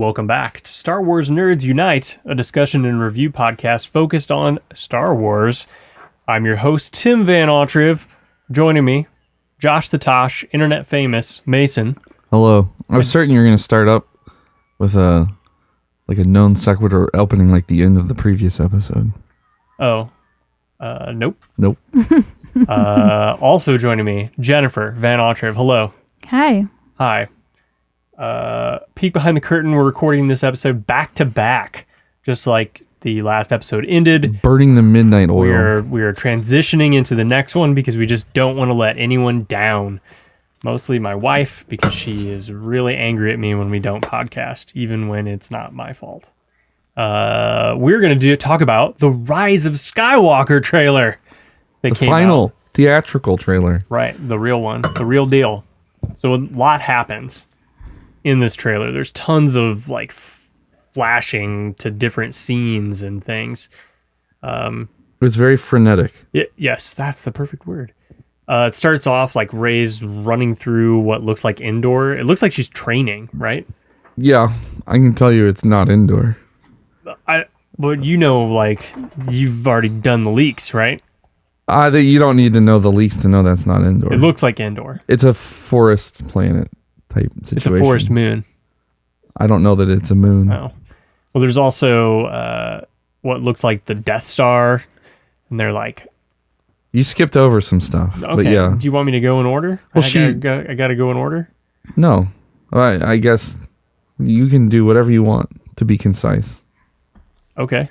welcome back to Star Wars Nerds Unite, a discussion and review podcast focused on Star Wars. I'm your host, timvanautreve. Joining me, Josh the Tosh, internet famous, Mason. Hello. I was certain you were going to start up with a non sequitur opening like the end of the previous episode. Oh, nope. Nope. Also joining me, Jennifer Van Autreve. Hello. Hi. Hi. Peek behind the curtain, we're recording this episode back to back, just like the last episode ended. Burning the midnight oil. We are transitioning into the next one because we just don't want to let anyone down. Mostly my wife, because she is really angry at me when we don't podcast, even when it's not my fault. We're going to talk about the Rise of Skywalker trailer. The final theatrical trailer. Right, the real one, the real deal. So a lot happens in this trailer. There's tons of like flashing to different scenes and things. It was very frenetic. Yes, that's the perfect word. It starts off like Rey's running through what looks like indoor. It looks like she's training, right? Yeah, I can tell you it's not indoor. But you know, like you've already done the leaks, right? You don't need to know the leaks to know that's not indoor. It looks like indoor. It's a forest planet type situation. It's a forest moon. I don't know that it's a moon. Oh. Well, there's also what looks like the Death Star, and they're like... You skipped over some stuff, okay. But yeah. Do you want me to go in order? Well, I gotta go in order? No. I guess you can do whatever you want to be concise. Okay.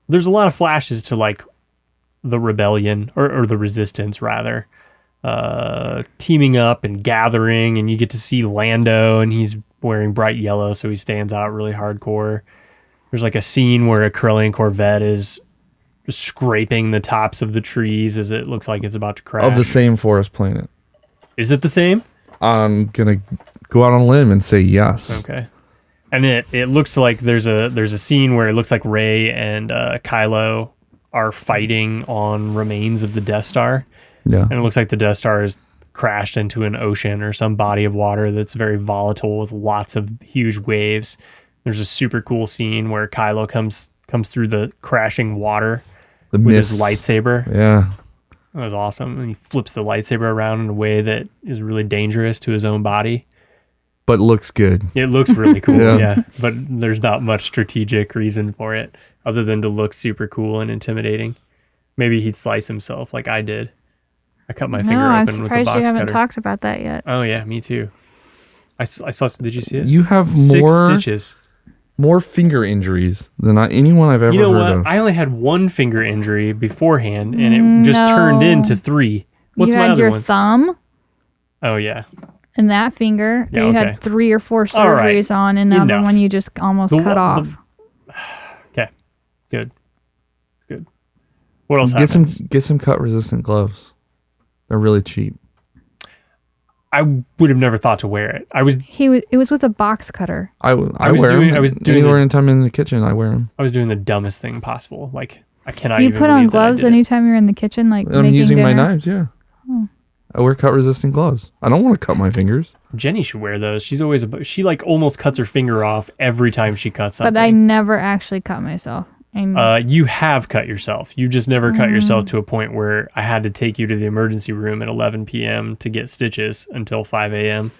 There's a lot of flashes to like the rebellion or the resistance rather, teaming up and gathering, and you get to see Lando, and he's wearing bright yellow, so he stands out really hardcore. There's like a scene where a Corellian Corvette is scraping the tops of the trees as it looks like it's about to crash. Of the same forest planet. Is it the same? I'm gonna go out on a limb and say yes. Okay. And it looks like there's a scene where it looks like Rey and Kylo are fighting on remains of the Death Star. Yeah. And it looks like the Death Star has crashed into an ocean or some body of water that's very volatile with lots of huge waves. There's a super cool scene where Kylo comes through the crashing water with his lightsaber. Yeah. That was awesome. And he flips the lightsaber around in a way that is really dangerous to his own body. But looks good. It looks really cool, Yeah. yeah. But there's not much strategic reason for it other than to look super cool and intimidating. Maybe he'd slice himself like I did. I cut my finger I'm open with a surprised box you haven't cutter. talked about that yet. Oh, yeah, me too. I saw, did you see it? You have 6 stitches. more finger injuries than anyone I've ever You know heard what? of. I only had 1 finger injury beforehand, and it just turned into 3. What's you my had other your ones? thumb Oh, yeah. and that finger that Yeah, you okay. had 3 or 4 All right. surgeries on, and another Enough. one you just almost cut off. Okay, good. It's good. What else happens? Get some cut resistant gloves. They're really cheap. I would have never thought to wear it. It was with a box cutter. I was wear doing- them. I was doing Anywhere anytime in the kitchen, I wear them. I was doing the dumbest thing possible. Like, I cannot Do you even put on believe that I gloves did it. anytime you're in the kitchen, like I'm making using my dinner? knives, yeah. I wear cut resistant gloves. I don't want to cut my fingers. Jenny should wear those. She's always she like almost cuts her finger off every time she cuts something. But I never actually cut myself. You have cut yourself. You just never cut yourself to a point where I had to take you to the emergency room at 11 p.m. to get stitches until 5 a.m.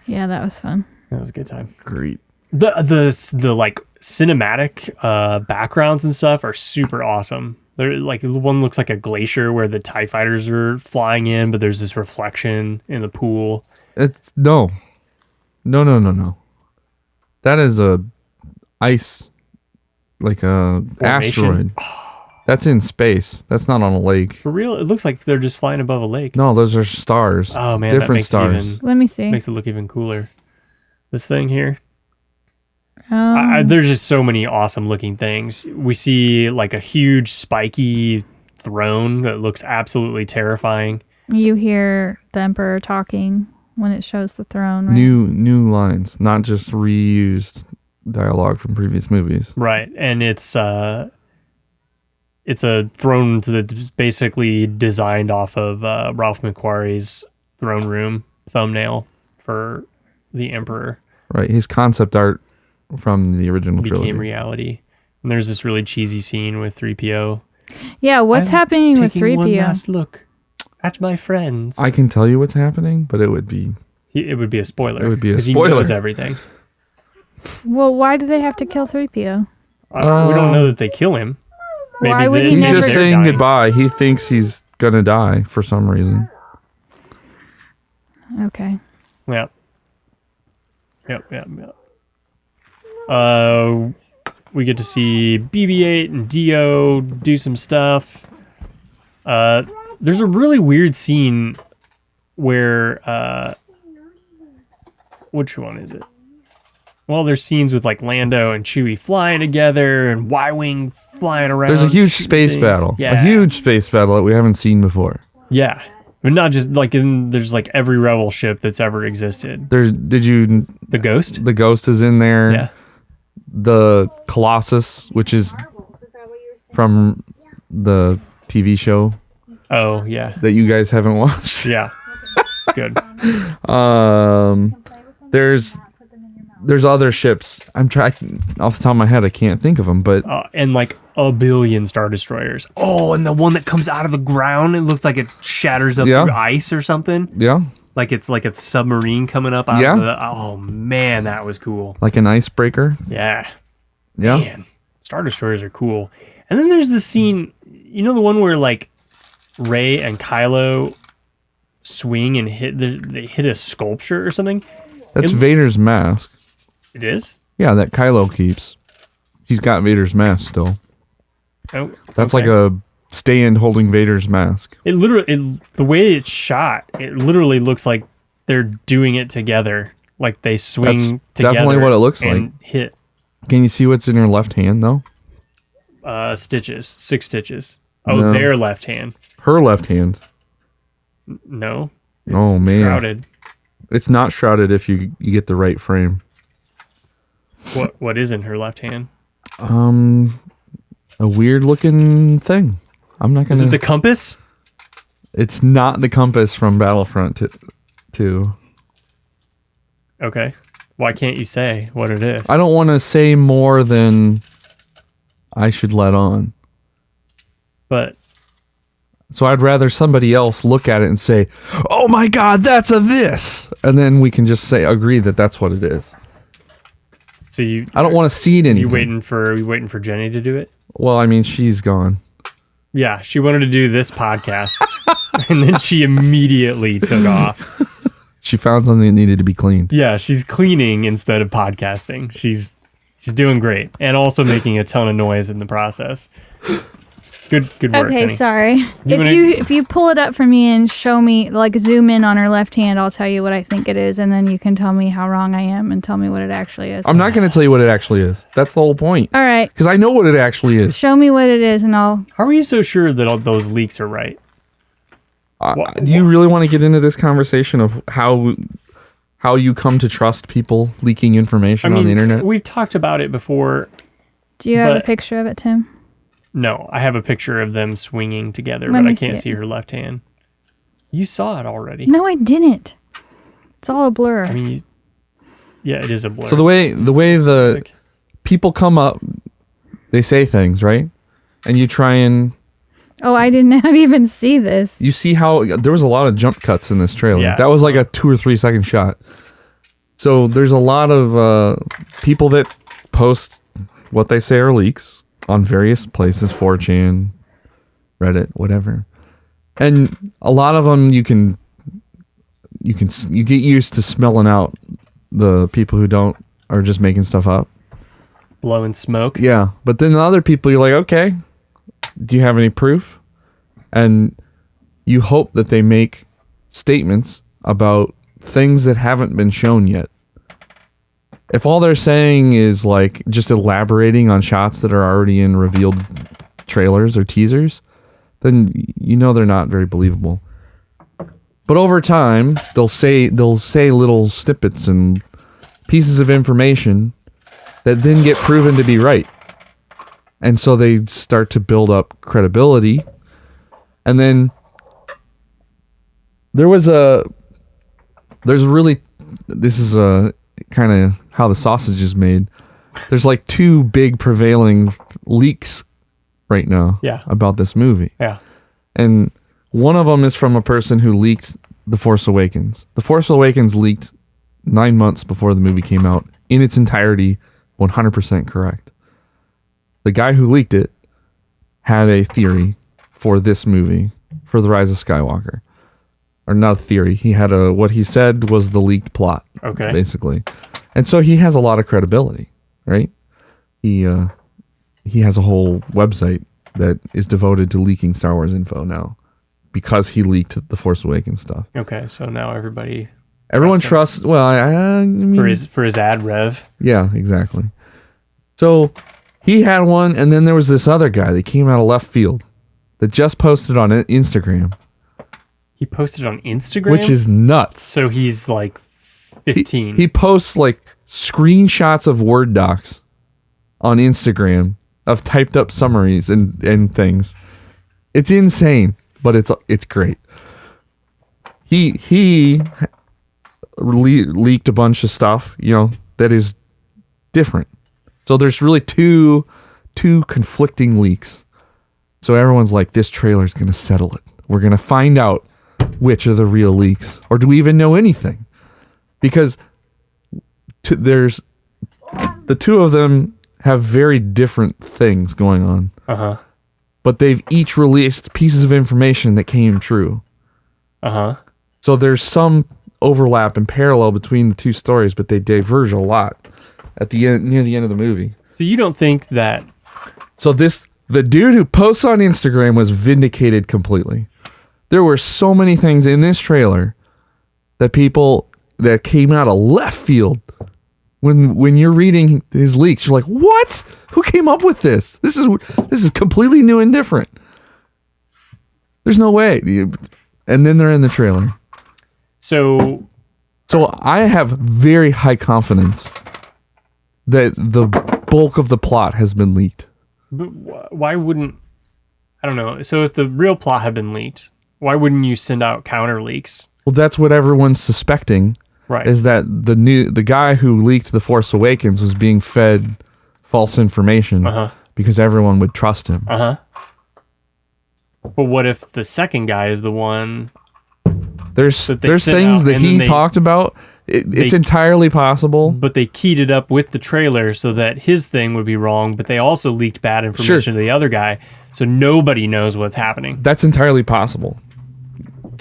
Yeah, that was fun. That was a good time. Great. The like cinematic backgrounds and stuff are super awesome. They're like, one looks like a glacier where the TIE fighters are flying in, but there's this reflection in the pool. It's no. That is a ice, like a Formation? asteroid. That's in space. That's not on a lake. For real, it looks like they're just flying above a lake. No, those are stars. Oh man, that different makes stars. It Let me see. makes it look even cooler. This thing here. Oh, There's just so many awesome looking things. We see like a huge spiky throne that looks absolutely terrifying. you hear the Emperor talking when it shows the throne, right? New lines, not just reused dialogue from previous movies. Right. And it's a throne that's basically designed off of Ralph McQuarrie's throne room thumbnail for the Emperor. Right. His concept art from the original became trilogy. reality. And there's this really cheesy scene with 3PO. Yeah, what's happening with Taking one 3PO? last look at my friends. I can tell you what's happening, but it would be It would be a spoiler. It would be a 'cause spoiler. He knows everything. Well, why do they have to kill 3PO? We don't know that they kill him. Why would he he's never- just saying goodbye. He thinks he's gonna die for some reason. Okay. Yep. We get to see BB-8 and Dio do some stuff. There's a really weird scene where which one is it? Well, there's scenes with like Lando and Chewie flying together and Y-wing flying around. There's a huge shooting space things. battle. Yeah. A huge space battle that we haven't seen before. Yeah. But not just like there's like every Rebel ship that's ever existed. The Ghost? The Ghost is in there. Yeah. The Colossus, which is from the TV show Oh, yeah. that you guys haven't watched. Yeah. Good. There's other ships. I'm trying off the top of my head. I can't think of them, but And like a billion Star Destroyers. Oh, and the one that comes out of the ground, it looks like it shatters up Yeah. through ice or something. yeah, Like it's submarine coming up out Yeah. of the... Oh, man, that was cool. like an icebreaker. Yeah. Yeah, Man, Star Destroyers are cool. And then there's the scene, you know the one where like Rey and Kylo swing and they hit a sculpture or something? that's Vader's mask. It is? Yeah, that Kylo keeps. He's got Vader's mask still. Oh, That's okay. like a stand holding Vader's mask. It literally, the way it's shot, it literally looks like they're doing it together. Like they swing That's together. definitely what it looks and hit Can you see what's in her left hand though? stitches, 6 stitches. Oh, No. their left hand. Her left hand. No. It's Oh, man. shrouded. It's not shrouded if you get the right frame. What is in her left hand? A weird looking thing. I'm not gonna. Is it the compass? It's not the compass from Battlefront 2. Okay. Why can't you say what it is? I don't want to say more than I should let on. But So I'd rather somebody else look at it and say, "Oh my God, that's a this," and then we can just agree that that's what it is. so you I don't want to see it anything. you waiting for Jenny to do it? Well, I mean, she's gone. Yeah, she wanted to do this podcast and then she immediately took off. She found something that needed to be cleaned. Yeah, she's cleaning instead of podcasting. She's doing great and also making a ton of noise in the process. Good work. Okay, honey. sorry. If you pull it up for me and show me, like zoom in on her left hand, I'll tell you what I think it is, and then you can tell me how wrong I am and tell me what it actually is. I'm not going to tell you what it actually is. That's the whole point. All right, Because I know what it actually is. show me what it is, and I'll. How are you so sure that all those leaks are right? Do you really want to get into this conversation of how you come to trust people leaking information on the internet? We've talked about it before. Do you have a But- picture of it, Tim? No, I have a picture of them swinging together, Let but me I can't see see it. her left hand. You saw it already. No, I didn't. It's all a blur. I mean, yeah, it is a blur. So the way the people come up, they say things, right? And you try and oh, I did not even see this. you see how there was a lot of jump cuts in this trailer. Yeah. That was like a 2 or 3 second shot. So there's a lot of people that post what they say are leaks on various places, 4chan, Reddit, whatever. And a lot of them you get used to smelling out the people who are just making stuff up. blowing smoke. Yeah, but then the other people, you're like, okay, do you have any proof? And you hope that they make statements about things that haven't been shown yet. If all they're saying is like just elaborating on shots that are already in revealed trailers or teasers, then you know they're not very believable. But over time, they'll say little snippets and pieces of information that then get proven to be right. And so they start to build up credibility. And then this is a kind of how the sausage is made. there's like two big prevailing leaks right now Yeah. about this movie. Yeah. And one of them is from a person who leaked The Force Awakens. The Force Awakens leaked 9 months before the movie came out in its entirety, 100% correct. The guy who leaked it had a theory for this movie, for The Rise of Skywalker. Or not a theory. He had what he said was the leaked plot, basically. And so he has a lot of credibility, right? He has a whole website that is devoted to leaking Star Wars info now because he leaked the Force Awakens stuff. Okay, so now Everyone trusts. Well, I mean, for his ad rev. Yeah, exactly. So he had one, and then there was this other guy that came out of left field that just posted on Instagram. He posted on Instagram, which is nuts. So he's like 15. He posts like screenshots of Word docs on Instagram of typed up summaries and things. It's insane, but it's great. He leaked a bunch of stuff, that is different. So there's really two conflicting leaks. So everyone's like, this trailer's going to settle it. We're going to find out which are the real leaks. Or do we even know anything? Because there's the two of them have very different things going on. Uh-huh. But they've each released pieces of information that came true. Uh-huh. So there's some overlap and parallel between the two stories, but they diverge a lot at the end, near the end of the movie. So you don't think that... So the dude who posts on Instagram was vindicated completely. There were so many things in this trailer that came out of left field. When you're reading his leaks, you're like, what? Who came up with this? This is completely new and different. There's no way. And then they're in the trailer. So I have very high confidence that the bulk of the plot has been leaked. But why wouldn't... I don't know. So if the real plot had been leaked, why wouldn't you send out counter leaks? Well, that's what everyone's suspecting. Right. Is that the guy who leaked The Force Awakens was being fed false information because everyone would trust him. Uh-huh. But what if the second guy is the one... There's things that he talked about. It's entirely possible. But they keyed it up with the trailer so that his thing would be wrong, but they also leaked bad information to the other guy, so nobody knows what's happening. That's entirely possible.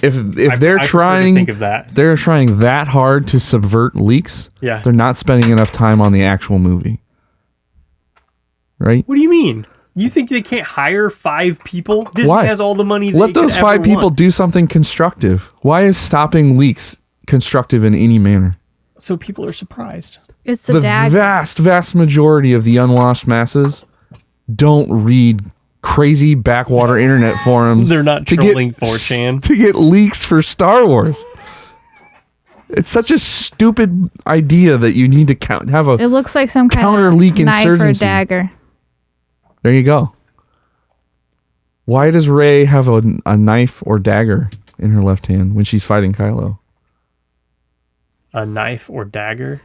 If they're trying, think of that. They're trying that hard to subvert leaks. Yeah. They're not spending enough time on the actual movie. Right? What do you mean? You think they can't hire 5 people? Disney has all the money. Let those 5 people do something constructive. Why is stopping leaks constructive in any manner? So people are surprised. It's the dagger. vast majority of the unwashed masses don't read crazy backwater internet forums. They're not trolling 4chan to get leaks for Star Wars. It's such a stupid idea that you need to have a. It looks like some kind counter of leak knife insurgency. or dagger. There you go. Why does Rey have a knife or dagger in her left hand when she's fighting Kylo? A knife or dagger?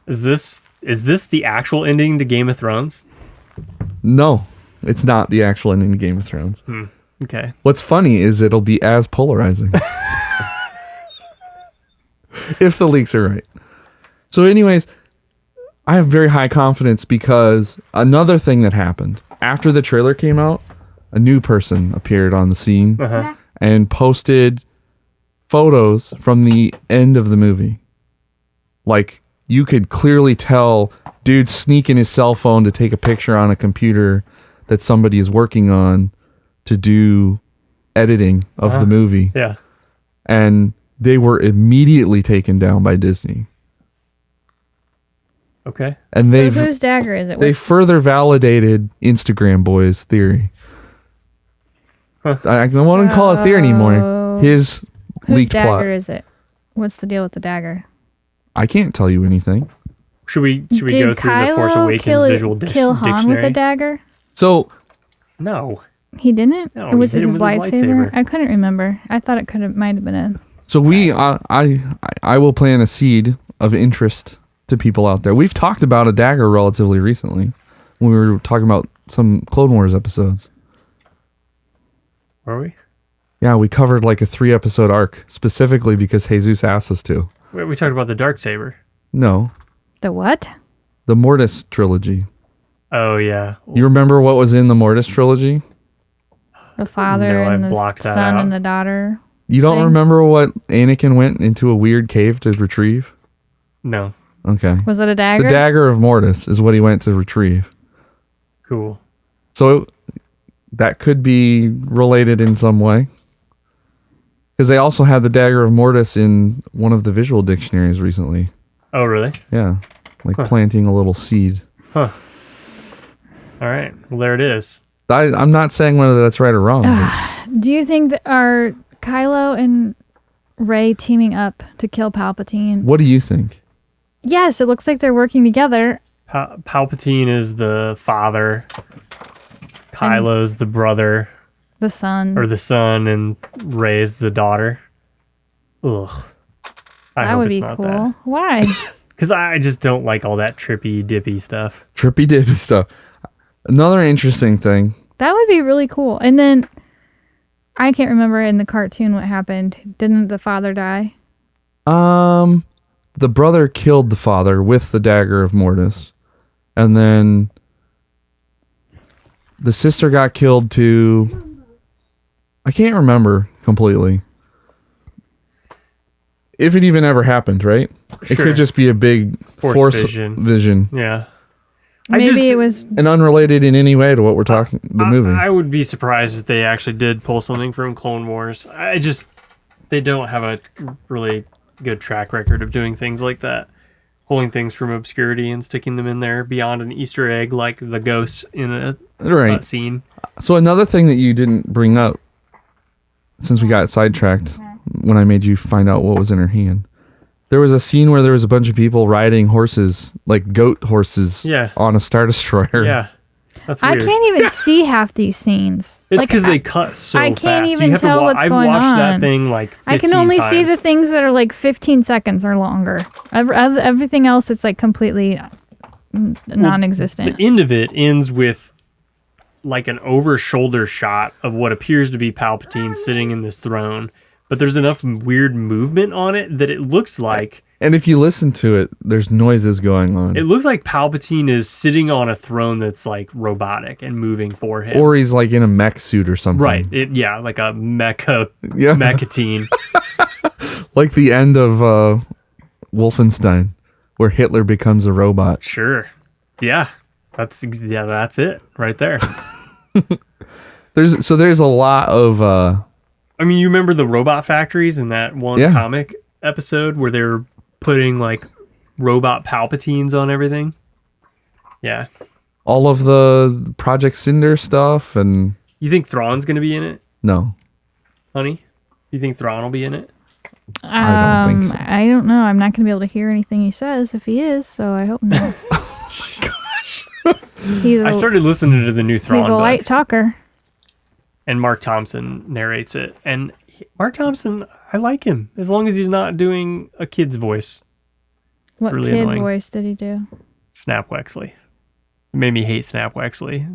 Is this the actual ending to Game of Thrones? No, it's not the actual ending to Game of Thrones. Okay. What's funny is it'll be as polarizing. If the leaks are right. So anyways, I have very high confidence because another thing that happened after the trailer came out, a new person appeared on the scene and posted photos from the end of the movie. Like, you could clearly tell dude sneaking his cell phone to take a picture on a computer that somebody is working on to do editing of the movie. Yeah. And they were immediately taken down by Disney. Okay. And So whose dagger is it? They further validated Instagram Boy's theory. I don't want to call it theory anymore. His whose leaked dagger plot. is it? What's the deal with the dagger? I can't tell you anything. Should we go through the Force Awakens visual kill Han dictionary? with a dagger? So No. He didn't. No, It was he hit him his with his lightsaber. lightsaber. I couldn't remember. I thought it might have been a. I will plant a seed of interest to people out there. We've talked about a dagger relatively recently when we were talking about some Clone Wars episodes. Were we? Yeah, we covered like a 3-episode arc specifically because Jesus asked us to. Wait, we talked about the Darksaber. No, The what? the Mortis trilogy. Oh, yeah. You remember what was in the Mortis trilogy? The father No, I and the blocked that son out. and the daughter. You don't Thing? remember what Anakin went into a weird cave to retrieve? No. Okay. Was it a dagger? The dagger of Mortis is what he went to retrieve. Cool. So that could be related in some way. Because they also had the dagger of Mortis in one of the visual dictionaries recently. Oh, really? Yeah. Like planting a little seed. Huh. All right. Well, there it is. I'm not saying whether that's right or wrong. but Do you think that are Kylo and Rey teaming up to kill Palpatine? what do you think? Yes, it looks like they're working together. Palpatine is the father. Kylo's the brother The son. or the son, and Rey's the daughter. Ugh. That would be cool. Why? Because I just don't like all that trippy, dippy stuff. Trippy dippy stuff. Another interesting thing. That would be really cool. And then I can't remember in the cartoon what happened. Didn't the father die? The brother killed the father with the dagger of Mortis. And then the sister got killed too. I can't remember completely. If it even ever happened, right? It Sure. could just be a big force vision. Yeah. Maybe it was. And unrelated in any way to what we're talking, the movie. I would be surprised if they actually did pull something from Clone Wars. They don't have a really good track record of doing things like that. Pulling things from obscurity and sticking them in there beyond an Easter egg like the ghost in a Right. scene. So another thing that you didn't bring up, since we got sidetracked when I made you find out what was in her hand, there was a scene where there was a bunch of people riding horses, like goat horses, Yeah. on a Star Destroyer. Yeah. That's I weird. can't even see half these scenes. It's Like, because they cut so I fast. can't You even have to tell what's I've going watched that on. thing like 15 I can only see times. the things that are like 15 seconds or longer. Everything else, it's like completely non-existent. The end of it ends with like an over-shoulder shot of what appears to be Palpatine sitting in this throne, but there's enough weird movement on it that it looks like And if you listen to it, there's noises going on. it looks like Palpatine is sitting on a throne that's like robotic and moving for him. Or he's like in a mech suit or something. Right. Yeah, like a Yeah. mechatine. Like the end of Wolfenstein, where Hitler becomes a robot. Sure. Yeah. That's it right there. There's a lot of I mean, you remember the robot factories in that one Yeah. comic episode where they're putting like robot Palpatines on everything? Yeah. all of the Project Cinder stuff, and You think Thrawn's going to be in it, no. honey? You think Thrawn will be in it? I don't think so. I don't know. I'm not going to be able to hear anything he says if he is, so I hope not. I started listening to the new Thrawn He's a book, light talker. and Mark Thompson narrates it. And Mark Thompson, I like him as long as he's not doing a kid's voice. What really kid annoying. voice did he do? Snap Wexley. It made me hate Snap Wexley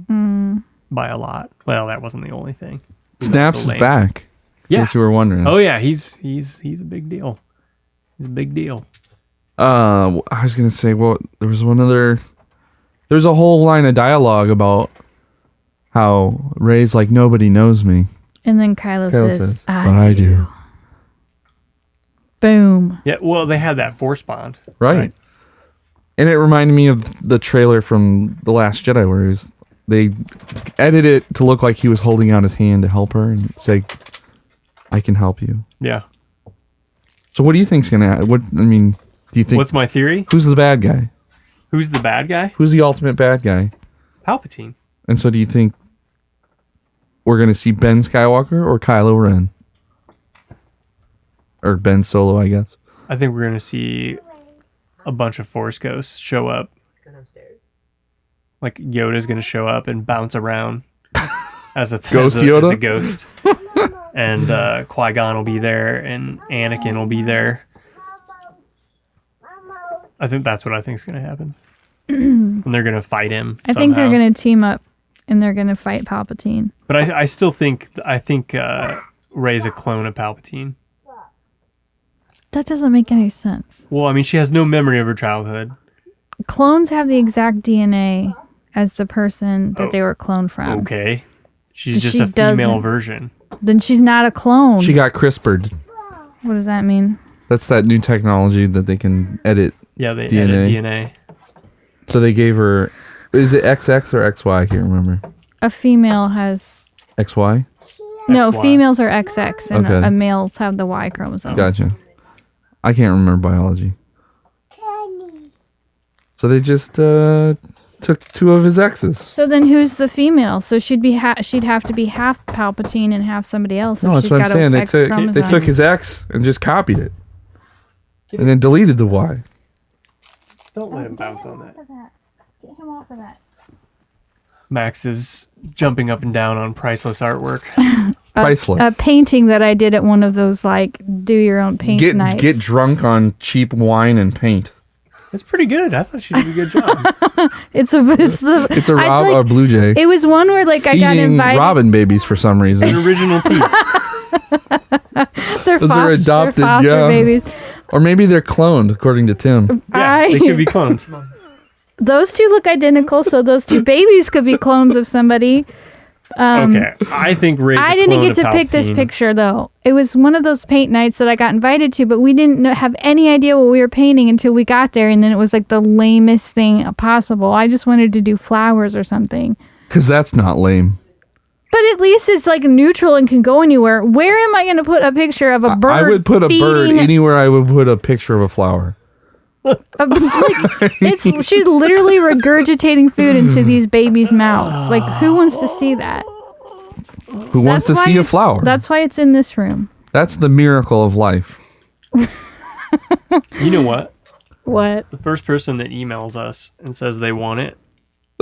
by a lot. Well, that wasn't the only thing. Snaps so is lame. back. In Yeah. case you were wondering. Oh yeah, he's a big deal. He's a big deal. I was gonna say, well, there's a whole line of dialogue about how Rey's like, nobody knows me. And then Kylo says, But I do. Boom. Yeah, well, they had that force bond. Right. And it reminded me of the trailer from The Last Jedi where they edited it to look like he was holding out his hand to help her and say, I can help you. Yeah. So what do you think's gonna happen? Do you think What's my theory? who's the bad guy? Who's the bad guy? Who's the ultimate bad guy? Palpatine. And so do you think we're gonna see Ben Skywalker or Kylo Ren? Or Ben Solo, I guess. I think we're gonna see a bunch of Force ghosts show up. Like Yoda's gonna show up and bounce around as a Ghost as Yoda? a ghost, and Qui-Gon will be there, and Anakin will be there. I think that's what I think is going to happen. And they're going to fight him. I think they're going to team up and they're going to fight Palpatine. But I still think Rey's a clone of Palpatine. That doesn't make any sense. Well, I mean, she has no memory of her childhood. Clones have the exact DNA as the person that they were cloned from. Okay. She's just She a female doesn't. version. Then she's not a clone. She got CRISPR'd. What does that mean? That's that new technology that they can edit. Yeah, they DNA. edit DNA. So they gave her, is it XX or XY? I can't remember. A female has... XY? No, XY. females are XX and Okay. a males have the Y chromosome. Gotcha. I can't remember biology. So they just took two of his exes. So then who's the female? So she'd have to be half Palpatine and half somebody else. No, if that's she's what I'm got a saying. X They chromosome. took his X and just copied it. And then deleted the Y. Don't let him bounce on that. Get him off of that. Max is jumping up and down on priceless artwork. Priceless. A painting that I did at one of those like do your own paint nights. Get drunk on cheap wine and paint. It's pretty good. I thought she did a good job. It's a I'd like- or blue jay. It was one where like I got Feeding invited. robin babies for some An reason. original piece. They're Those are adopted, foster yeah. babies. Or maybe they're cloned, according to Tim. Yeah, they could be clones. Those two look identical, so those two babies could be clones of somebody. Okay, I think Rey's a I didn't clone get of to pick this Palpatine. picture though. It was one of those paint nights that I got invited to, but we didn't have any idea what we were painting until we got there, and then it was like the lamest thing possible. I just wanted to do flowers or something. Because that's not lame. But at least it's like neutral and can go anywhere. Where am I going to put a picture of a bird? I would put a bird feeding anywhere I would put a picture of a flower. she's literally regurgitating food into these babies' mouths. Like, who wants to see that? Who wants to That's why see a it's- flower? That's why it's in this room. That's the miracle of life. You know what? What? The first person that emails us and says they want it,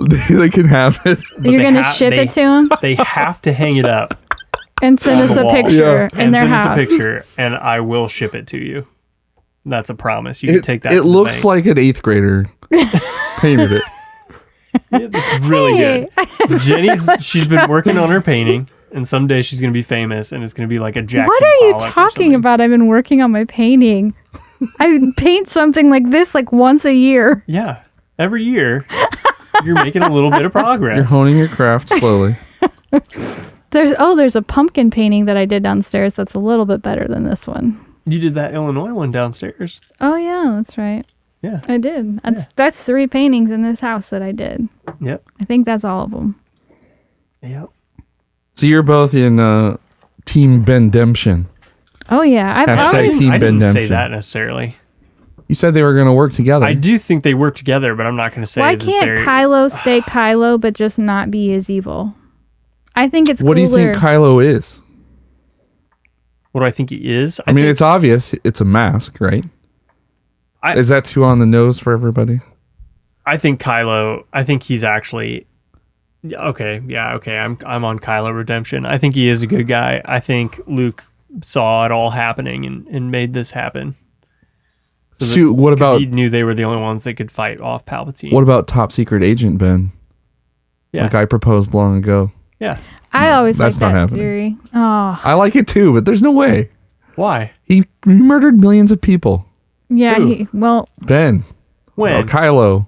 They can have it. but You're they going to ha- ship they- it to them They have to hang it up and send on us the a wall. picture in and their send us house. a picture, and I will ship it to you. That's a promise. You can take that. It to the looks bank. like an 8th grader painted it. It's really Hey. good. She's been working on her painting, and someday she's going to be famous, and it's going to be like a Jackson What are you Pollock or talking something. about? I've been working on my painting. I paint something like this like once a year. Yeah, every year you're making a little bit of progress. You're honing your craft slowly. There's a pumpkin painting that I did downstairs that's a little bit better than this one. You did that Illinois one downstairs. Oh yeah, that's right. Yeah. I did. That's 3 paintings in this house that I did. Yep. I think that's all of them. Yep. So you're both in Team Bendemption. Oh yeah, I've Hashtag always Team I didn't say Bendemption. that necessarily. You said they were going to work together. I do think they work together, but I'm not going to say Why that can't they're... Kylo stay Kylo but just not be as evil? I think it's what do cooler. you think Kylo is? What do I think he is? I mean, think it's obvious. It's a mask, right? Is that too on the nose for everybody? I think Kylo. I think he's actually. Okay, yeah, okay. I'm on Kylo redemption. I think he is a good guy. I think Luke saw it all happening and made this happen. So what 'Cause about he knew they were the only ones that could fight off Palpatine. what about Top Secret Agent Ben? Yeah, Like I proposed long ago. yeah. I always like that's not that happening. theory. Oh, I like it too, but there's no way. Why? He murdered millions of people. yeah. Who? Well, Ben. When? Oh, Kylo.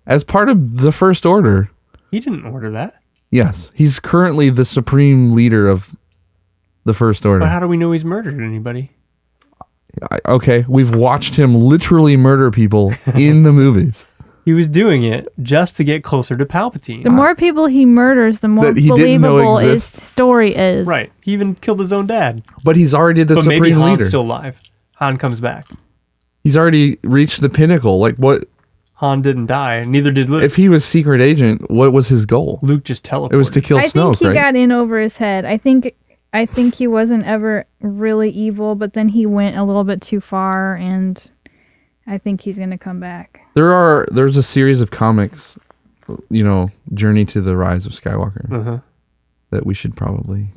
As part of the First Order. He didn't order that. Yes. He's currently the supreme leader of the First Order. But how do we know he's murdered anybody? Okay, we've watched him literally murder people in the movies. He was doing it just to get closer to Palpatine. the more people he murders, the more That he didn't know believable his exists. story is. Right. He even killed his own dad. But he's already the But maybe supreme Han's leader. still alive. Han comes back. He's already reached the pinnacle. Like what Han didn't die, and neither did Luke. if he was secret agent, what was his goal? Luke just teleported. It was to kill I Snoke, think he right? got in over his head. I think he wasn't ever really evil, but then he went a little bit too far, and I think he's gonna come back. There's a series of comics, Journey to the Rise of Skywalker, Uh-huh. that we should probably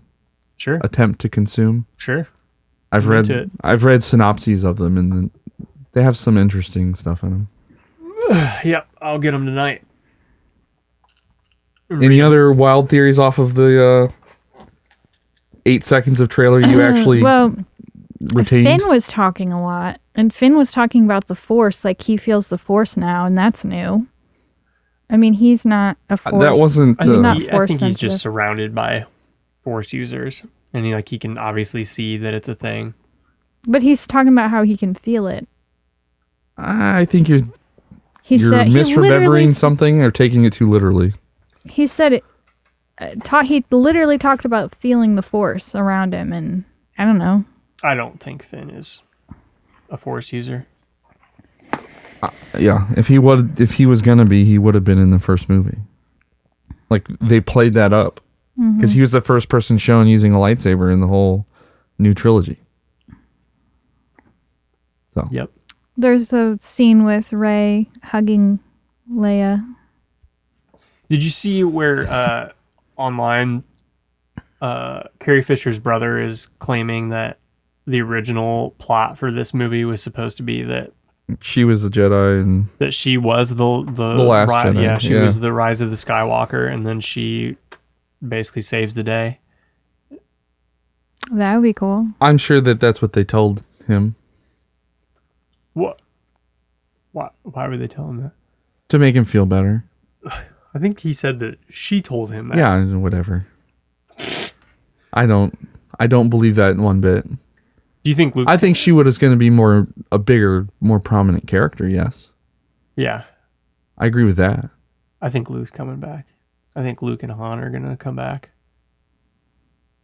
Sure. attempt to consume. Sure. I've I'm into it. read synopses of them, and they have some interesting stuff in them. Yep, I'll get them tonight. Any other wild theories off of the 8 seconds of trailer you actually retained? Finn was talking a lot, and Finn was talking about the Force, like he feels the Force now, and that's new. I mean, he's not a Force. That wasn't. I think he's just surrounded by Force users, and he can obviously see that it's a thing. But he's talking about how he can feel it. I think you're said, misremembering something or taking it too literally. He said it. He literally talked about feeling the Force around him, and I don't know. I don't think Finn is a Force user. Yeah, if he was gonna be, he would have been in the first movie. Like they played that up because he was the first person shown using a lightsaber in the whole new trilogy. So yep. There's a scene with Rey hugging Leia. Did you see where online Carrie Fisher's brother is claiming that the original plot for this movie was supposed to be that she was a Jedi and that she was the last Jedi. Yeah, she was the Rise of the Skywalker, and then she basically saves the day. That would be cool. I'm sure that's what they told him. What? Why would they tell him that? To make him feel better. I think he said that she told him that. Yeah, whatever. I don't believe that in one bit. Do you think Luke? I think she was going to be a bigger, more prominent character. Yes. Yeah. I agree with that. I think Luke's coming back. I think Luke and Han are going to come back.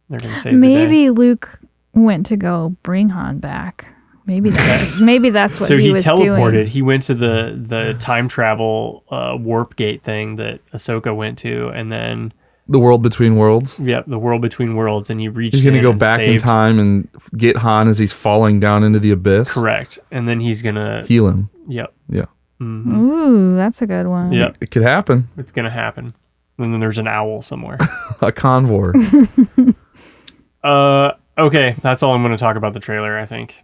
They're going to save the day. Maybe Luke went to go bring Han back. Maybe that's what so he was teleported. doing. He went to the time travel warp gate thing that Ahsoka went to, and then the world between worlds. Yep, the world between worlds, and he reached. He's going to go back in time and get Han as he's falling down into the abyss. Correct, and then he's going to heal him. Yep. Yeah. Mm-hmm. Ooh, that's a good one. Yep. It could happen. It's going to happen. And then there's an owl somewhere. A convor. Okay, that's all I'm going to talk about the trailer, I think.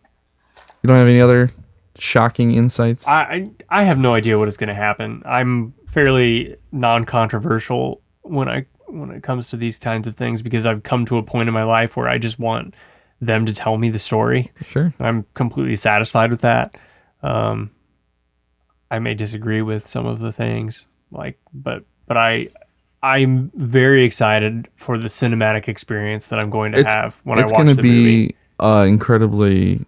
You don't have any other shocking insights? I have no idea what is going to happen. I'm fairly non-controversial when it comes to these kinds of things because I've come to a point in my life where I just want them to tell me the story. Sure. I'm completely satisfied with that. I may disagree with some of the things, but I'm very excited for the cinematic experience that I'm going to have when I watch the movie. It's going to be incredibly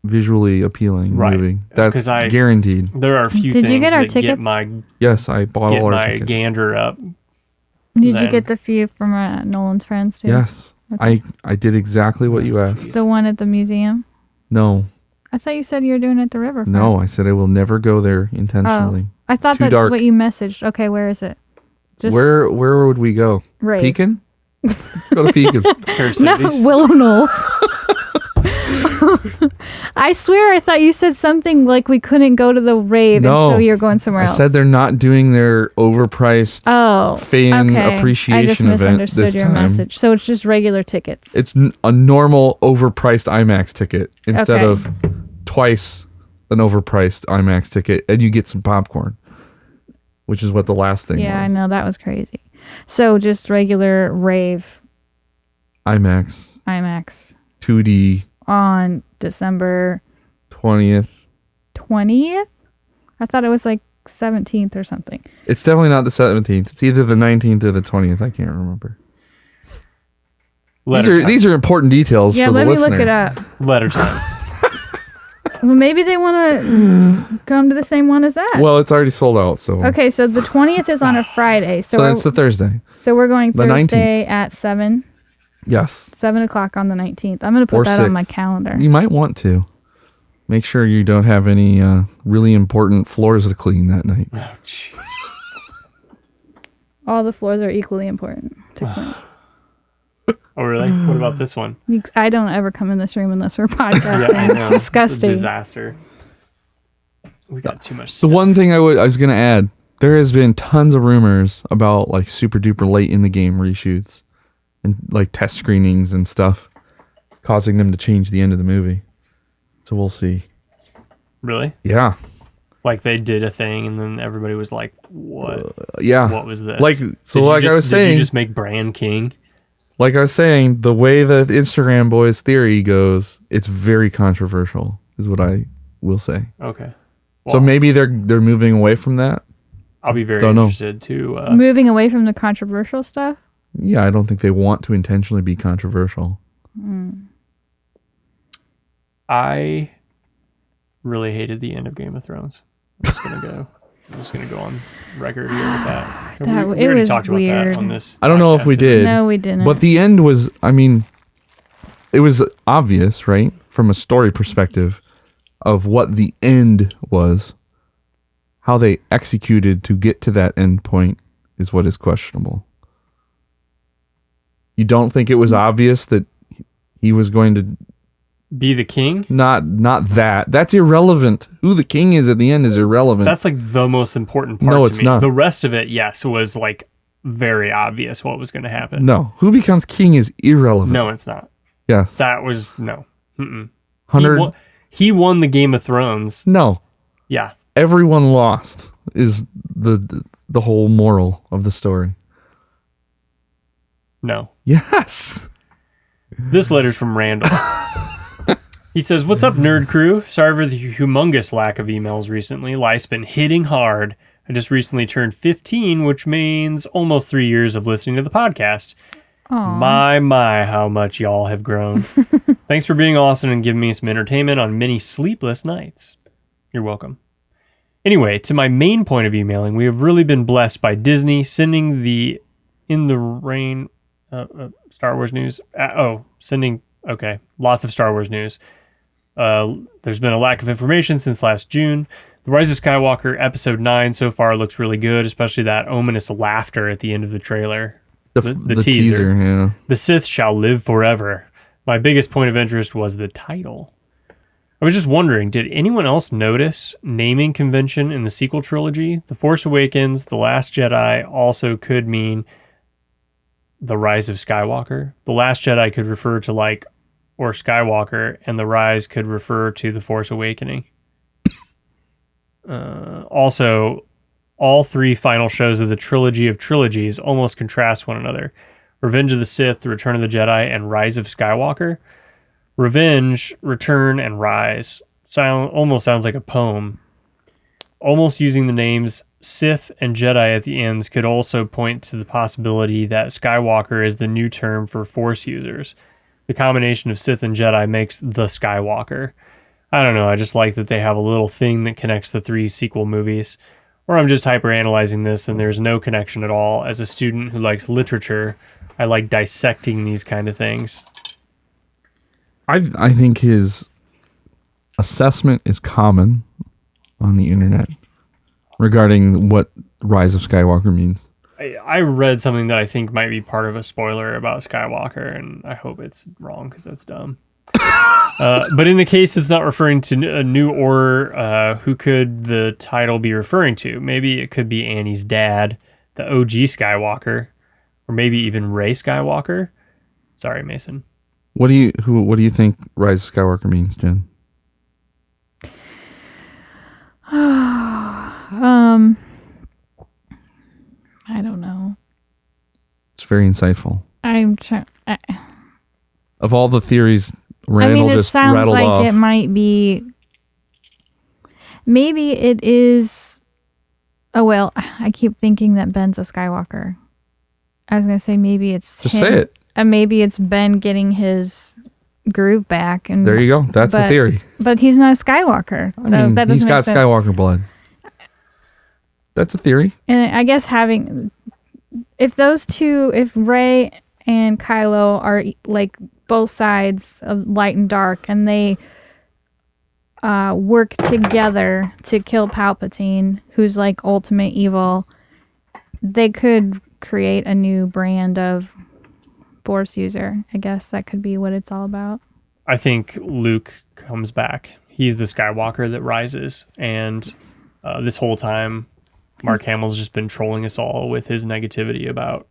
visually appealing movie. That's guaranteed. There are a few things you get our that tickets? get my yes, I bought all our tickets. Gander up. Did you get the few from Nolan's friends too? Yes, okay. I did exactly what you asked. The one at the museum? No. I thought you said you were doing it at the riverfront. No, I said I will never go there intentionally. Oh, I thought that's dark. What you messaged. Okay, where is it? Where would we go? Right. Pekin? Go to Pekin. No, Willow Knolls. I swear I thought you said something like we couldn't go to the rave and so you're going somewhere else. I said they're not doing their overpriced fan appreciation event this time. I just misunderstood your message. So it's just regular tickets. It's a normal overpriced IMAX ticket instead of twice an overpriced IMAX ticket, and you get some popcorn, which is what the last thing was. Yeah, I know. That was crazy. So just regular rave. IMAX. 2D. On December 20th. 20th? I thought it was like 17th or something. It's definitely not the 17th. It's either the 19th or the 20th. I can't remember. These are important details for the listener. Yeah, let me look it up. Letter time. Well, maybe they want to come to the same one as that. Well, it's already sold out, so. Okay, so the 20th is on a Friday. So that's the Thursday. So we're going Thursday at 7. Yes. 7 o'clock on the 19th. I'm going to put that on my calendar. You might want to. Make sure you don't have any really important floors to clean that night. Oh, jeez. All the floors are equally important to clean. Oh, really? What about this one? I don't ever come in this room unless we're podcasting. Yeah, I know. It's disgusting. It's a disaster. We got too much stuff. The one thing I was going to add, there has been tons of rumors about like super duper late in the game reshoots and like test screenings and stuff causing them to change the end of the movie. So we'll see. Really? Yeah. Like they did a thing, and then everybody was like, "What? Yeah. What was this?" Like, so Did like you I was did saying, you just make Bran king? like I was saying, the way that Instagram boys theory goes, it's very controversial, is what I will say. Okay. So Well, maybe they're moving away from that. I'll be very Don't know. interested to. Moving away from the controversial stuff. Yeah, I don't think they want to intentionally be controversial. I really hated the end of Game of Thrones. I'm just gonna go on record here with that. We It already was talked about weird. that on this. I don't know if podcast, we did. No, we didn't. But the end was, I mean, it was obvious, right? From a story perspective of what the end was. How they executed to get to that end point is what is questionable. You don't think it was obvious that he was going to Be the king? not that. That's irrelevant. Who the king is at the end is irrelevant. That's like the most important part No, to it's me. not. The rest of it, yes, was like very obvious what was going to happen. No, who becomes king is irrelevant. No, it's not. Yes. That was no. Mm-mm. 100. He won the Game of Thrones. No. Yeah. Everyone lost is the whole moral of the story. No. Yes. This letter's from Randall. He says, "What's up, nerd crew? Sorry for the humongous lack of emails recently. Life's been hitting hard. I just recently turned 15, which means almost 3 years of listening to the podcast. Aw. My, how much y'all have grown. Thanks for being awesome and giving me some entertainment on many sleepless nights. You're welcome. Anyway, to my main point of emailing, we have really been blessed by Disney sending the In the Rain Star Wars news. Okay, lots of Star Wars news. There's been a lack of information since last June. The Rise of Skywalker Episode 9 so far looks really good, especially that ominous laughter at the end of the trailer. The teaser. Yeah. The Sith shall live forever. My biggest point of interest was the title. I was just wondering, did anyone else notice naming convention in the sequel trilogy? The Force Awakens, The Last Jedi also could mean The Rise of Skywalker. The Last Jedi could refer to or Skywalker, and The Rise could refer to The Force Awakening. Also, all three final shows of the trilogy of trilogies almost contrast one another. Revenge of the Sith, Return of the Jedi, and Rise of Skywalker. Revenge, Return, and Rise almost sounds like a poem. Almost using the names Sith and Jedi at the ends could also point to the possibility that Skywalker is the new term for Force users. The combination of Sith and Jedi makes the Skywalker. I don't know, I just like that they have a little thing that connects the three sequel movies. Or I'm just hyper-analyzing this and there's no connection at all. As a student who likes literature, I like dissecting these kind of things. I think his assessment is common on the internet regarding what Rise of Skywalker means. I read something that I think might be part of a spoiler about Skywalker, and I hope it's wrong because that's dumb. But in the case it's not referring to a new order, who could the title be referring to? Maybe it could be Annie's dad, the OG Skywalker, or maybe even Rey Skywalker. Sorry, Mason. What do you think Rise of Skywalker means, Jen? I don't know. It's very insightful. I'm trying. Of all the theories, Randall it just sounds rattled like off. it might be. Maybe it is. Oh well, I keep thinking that Ben's a Skywalker. I was gonna say maybe it's Just him, say it. and maybe it's Ben getting his groove back. And There you go. That's the theory. But he's not a Skywalker. I mean, that he's doesn't got make sense. Skywalker blood. That's a theory. And I guess if Rey and Kylo are like both sides of light and dark, and they work together to kill Palpatine, who's like ultimate evil, they could create a new brand of Force user. I guess that could be what it's all about. I think Luke comes back. He's the Skywalker that rises, and this whole time, Mark Hamill's just been trolling us all with his negativity about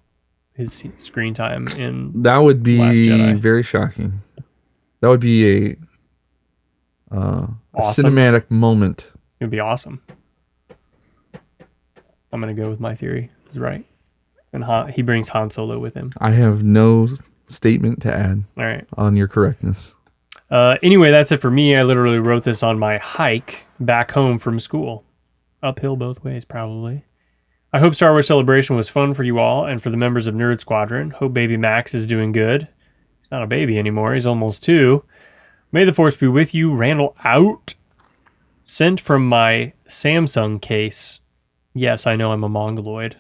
his screen time in That would be Last Jedi. very shocking. That would be a Awesome. cinematic moment. It'd be awesome. I'm going to go with my theory. He's right. And he brings Han Solo with him. I have no statement to add All right. on your correctness. Anyway, that's it for me. I literally wrote this on my hike back home from school. Uphill both ways, probably. I hope Star Wars Celebration was fun for you all and for the members of Nerd Squadron. Hope baby Max is doing good. He's not a baby anymore. He's almost 2. May the Force be with you. Randall out. Sent from my Samsung case. Yes, I know I'm a mongoloid.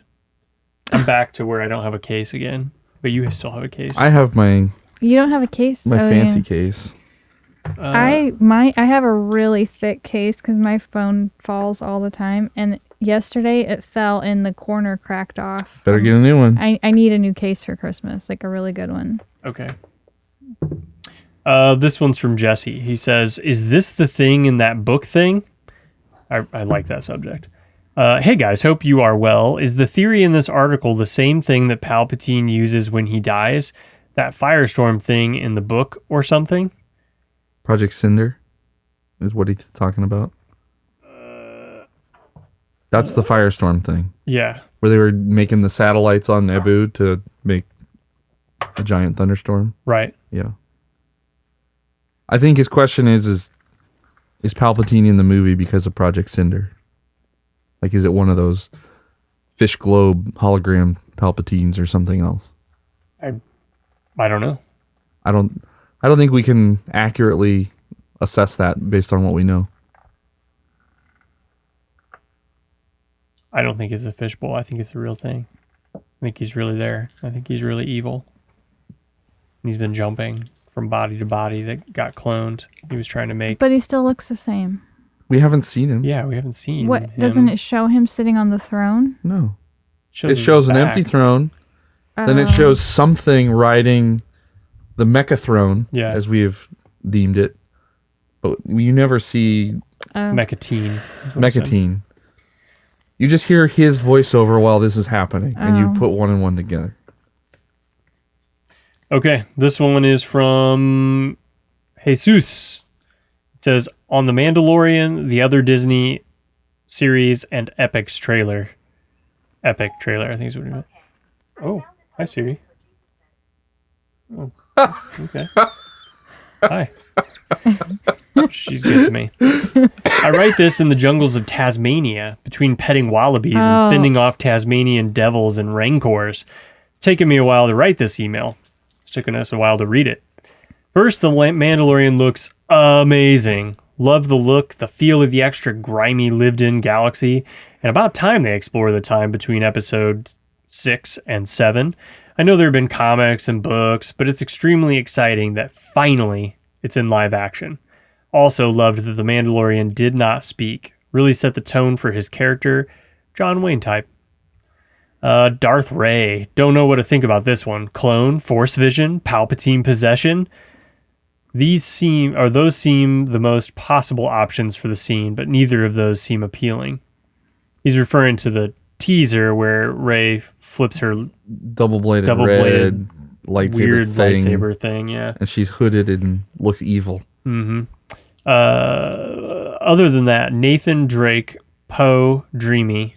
I'm back to where I don't have a case again. But you still have a case. I have my You don't have a case? fancy yeah. case. I have a really thick case because my phone falls all the time, and yesterday it fell and the corner cracked off. Better get a new one. I need a new case for Christmas, like a really good one. Okay. This one's from Jesse. He says, "Is this the thing in that book thing?" I like that subject. Hey guys, hope you are well. Is the theory in this article the same thing that Palpatine uses when he dies? That firestorm thing in the book or something? Project Cinder is what he's talking about. That's the firestorm thing. Yeah. Where they were making the satellites on Naboo to make a giant thunderstorm. Right. Yeah. I think his question is Palpatine in the movie because of Project Cinder? Like, is it one of those fish globe hologram Palpatines or something else? I don't know. I don't think we can accurately assess that based on what we know. I don't think it's a fishbowl. I think it's a real thing. I think he's really there. I think he's really evil. And he's been jumping from body to body that got cloned. He was trying to make... But he still looks the same. We haven't seen him. Yeah, we haven't seen What him. doesn't it show him sitting on the throne? No. It his shows an back. empty throne. Then it shows something riding the mecha throne, Yeah. as we have deemed it. But you never see Mechatine. is what it said. Mechatine. You just hear his voiceover while this is happening, and you Oh. put one and one together. Okay, this one is from Jesus. It says, on The Mandalorian, the other Disney series, and Epic's trailer. Epic trailer, I think is what it meant. Oh, hi Siri. Oh, okay. Hi. She's good to me. I write this in the jungles of Tasmania, between petting wallabies and fending off Tasmanian devils and rancors. It's taken me a while to write this email. It's taken us a while to read it. First, the Mandalorian looks amazing. Love the look, the feel of the extra grimy lived-in galaxy, and about time they explore the time between episode 6 and 7. I know there have been comics and books, but it's extremely exciting that finally it's in live action. Also loved that the Mandalorian did not speak. Really set the tone for his character, John Wayne type. Darth Ray. Don't know what to think about this one. Clone, Force Vision, Palpatine possession. Those seem the most possible options for the scene, but neither of those seem appealing. He's referring to the teaser where Rey flips her Double-bladed red lightsaber weird thing. lightsaber thing, yeah. And she's hooded and looks evil. Mm-hmm. Other than that, Nathan Drake, Poe, Dreamy.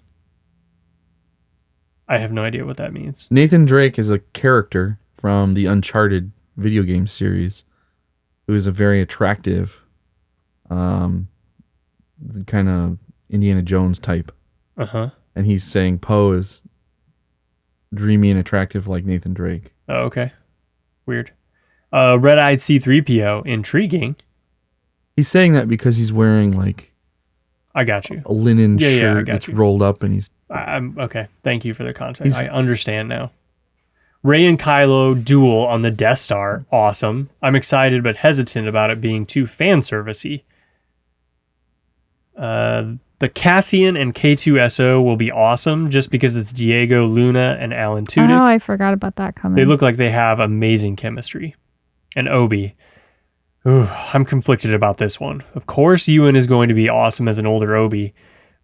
I have no idea what that means. Nathan Drake is a character from the Uncharted video game series who is a very attractive kind of Indiana Jones type. Uh-huh. And he's saying Poe is dreamy and attractive like Nathan Drake. Oh, okay. Weird. Red-eyed C-3PO, intriguing. He's saying that because he's wearing like I got you. a linen Yeah, I shirt got that's you. rolled up and he's... I'm okay. Thank you for the context. I understand now. Rey and Kylo duel on the Death Star. Awesome. I'm excited but hesitant about it being too fan servicey. The Cassian and K2SO will be awesome just because it's Diego Luna and Alan Tudyk. Oh, I forgot about that coming. They look like they have amazing chemistry. And Obi. Ooh, I'm conflicted about this one. Of course, Ewan is going to be awesome as an older Obi,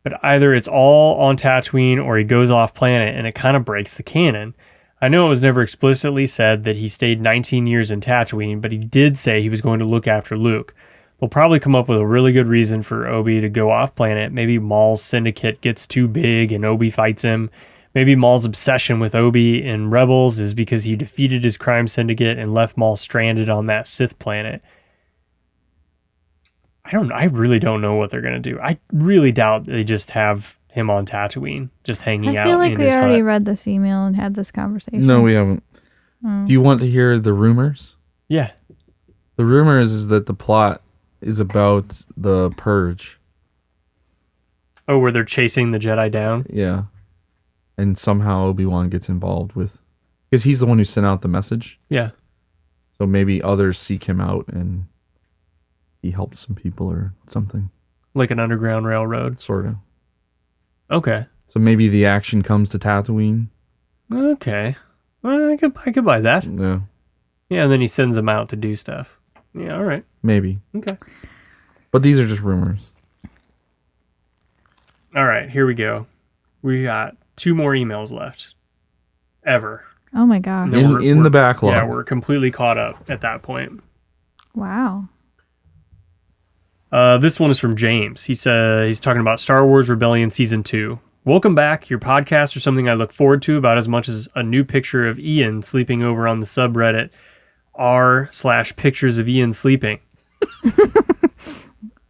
but either it's all on Tatooine or he goes off planet and it kind of breaks the canon. I know it was never explicitly said that he stayed 19 years in Tatooine, but he did say he was going to look after Luke. He'll probably come up with a really good reason for Obi to go off planet. Maybe Maul's syndicate gets too big and Obi fights him. Maybe Maul's obsession with Obi in Rebels is because he defeated his crime syndicate and left Maul stranded on that Sith planet. I really don't know what they're going to do. I really doubt they just have him on Tatooine, just hanging out. I feel like in we his already hut. read this email and had this conversation. No, we haven't. Oh. Do you want to hear the rumors? Yeah. The rumor is that the plot is about the Purge. Oh, where they're chasing the Jedi down? Yeah. And somehow Obi-Wan gets involved with... Because he's the one who sent out the message. Yeah. So maybe others seek him out and he helped some people or something. Like an underground railroad. Sort of. Okay. So maybe the action comes to Tatooine. Okay. Well, I could buy that. Yeah. Yeah, and then he sends them out to do stuff. Yeah, all right. Maybe. Okay. But these are just rumors. All right, here we go. We got 2 more emails left. Ever. Oh my gosh. No, In the backlog. Yeah, we're completely caught up at that point. Wow. This one is from James. He said he's talking about Star Wars Rebellion Season 2. Welcome back. Your podcast are something I look forward to about as much as a new picture of Ian sleeping over on the subreddit r/pictures of Ian sleeping.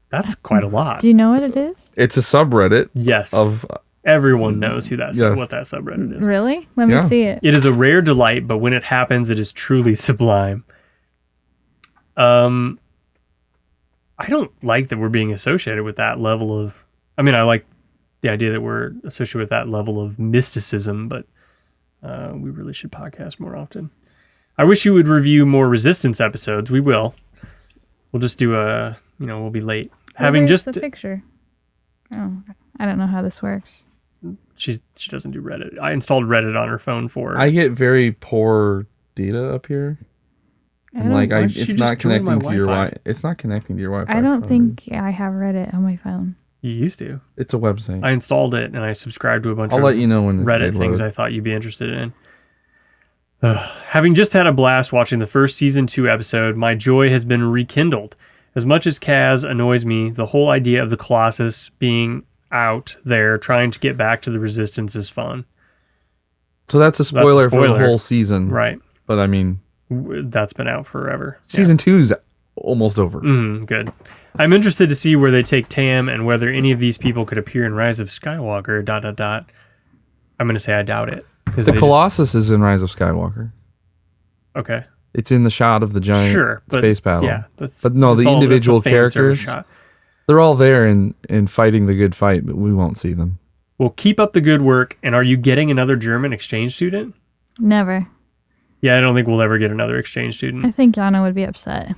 That's quite a lot. Do you know what it is? It's a subreddit Yes. of... Everyone knows who Yes. what that subreddit is. Really? Let me Yeah. see it. It is a rare delight, but when it happens, it is truly sublime. I don't like that we're being associated with that level of... I mean, I like the idea that we're associated with that level of mysticism, but we really should podcast more often. I wish you would review more Resistance episodes. We will. We'll just do we'll be late. Having Where's just... the picture. Oh, I don't know how this works. She doesn't do Reddit. I installed Reddit on her phone for her. I get very poor data up here. And don't- like why don't you it's just not join my connecting to your Wi-Fi? It's not connecting to your Wi-Fi. I don't for some reason. think I have Reddit on my phone. You used to. It's a website. I installed it and I subscribed to a bunch I'll of let you know when Reddit they things load. I thought you'd be interested in. Having just had a blast watching the first season 2 episode, my joy has been rekindled. As much as Kaz annoys me, the whole idea of the Colossus being out there trying to get back to the Resistance is fun. So that's a spoiler for the spoiler. whole season. Right. But I mean, That's been out forever. season 2's almost over. Good. I'm interested to see where they take Tam and whether any of these people could appear in Rise of Skywalker, ... I'm going to say I doubt it. The Colossus is in Rise of Skywalker. Okay. It's in the shot of the giant space battle. Yeah. But no, the individual characters, Shot. they're all there in fighting the good fight, but we won't see them. Well, keep up the good work. And are you getting another German exchange student? Never. Yeah, I don't think we'll ever get another exchange student. I think Yana would be upset.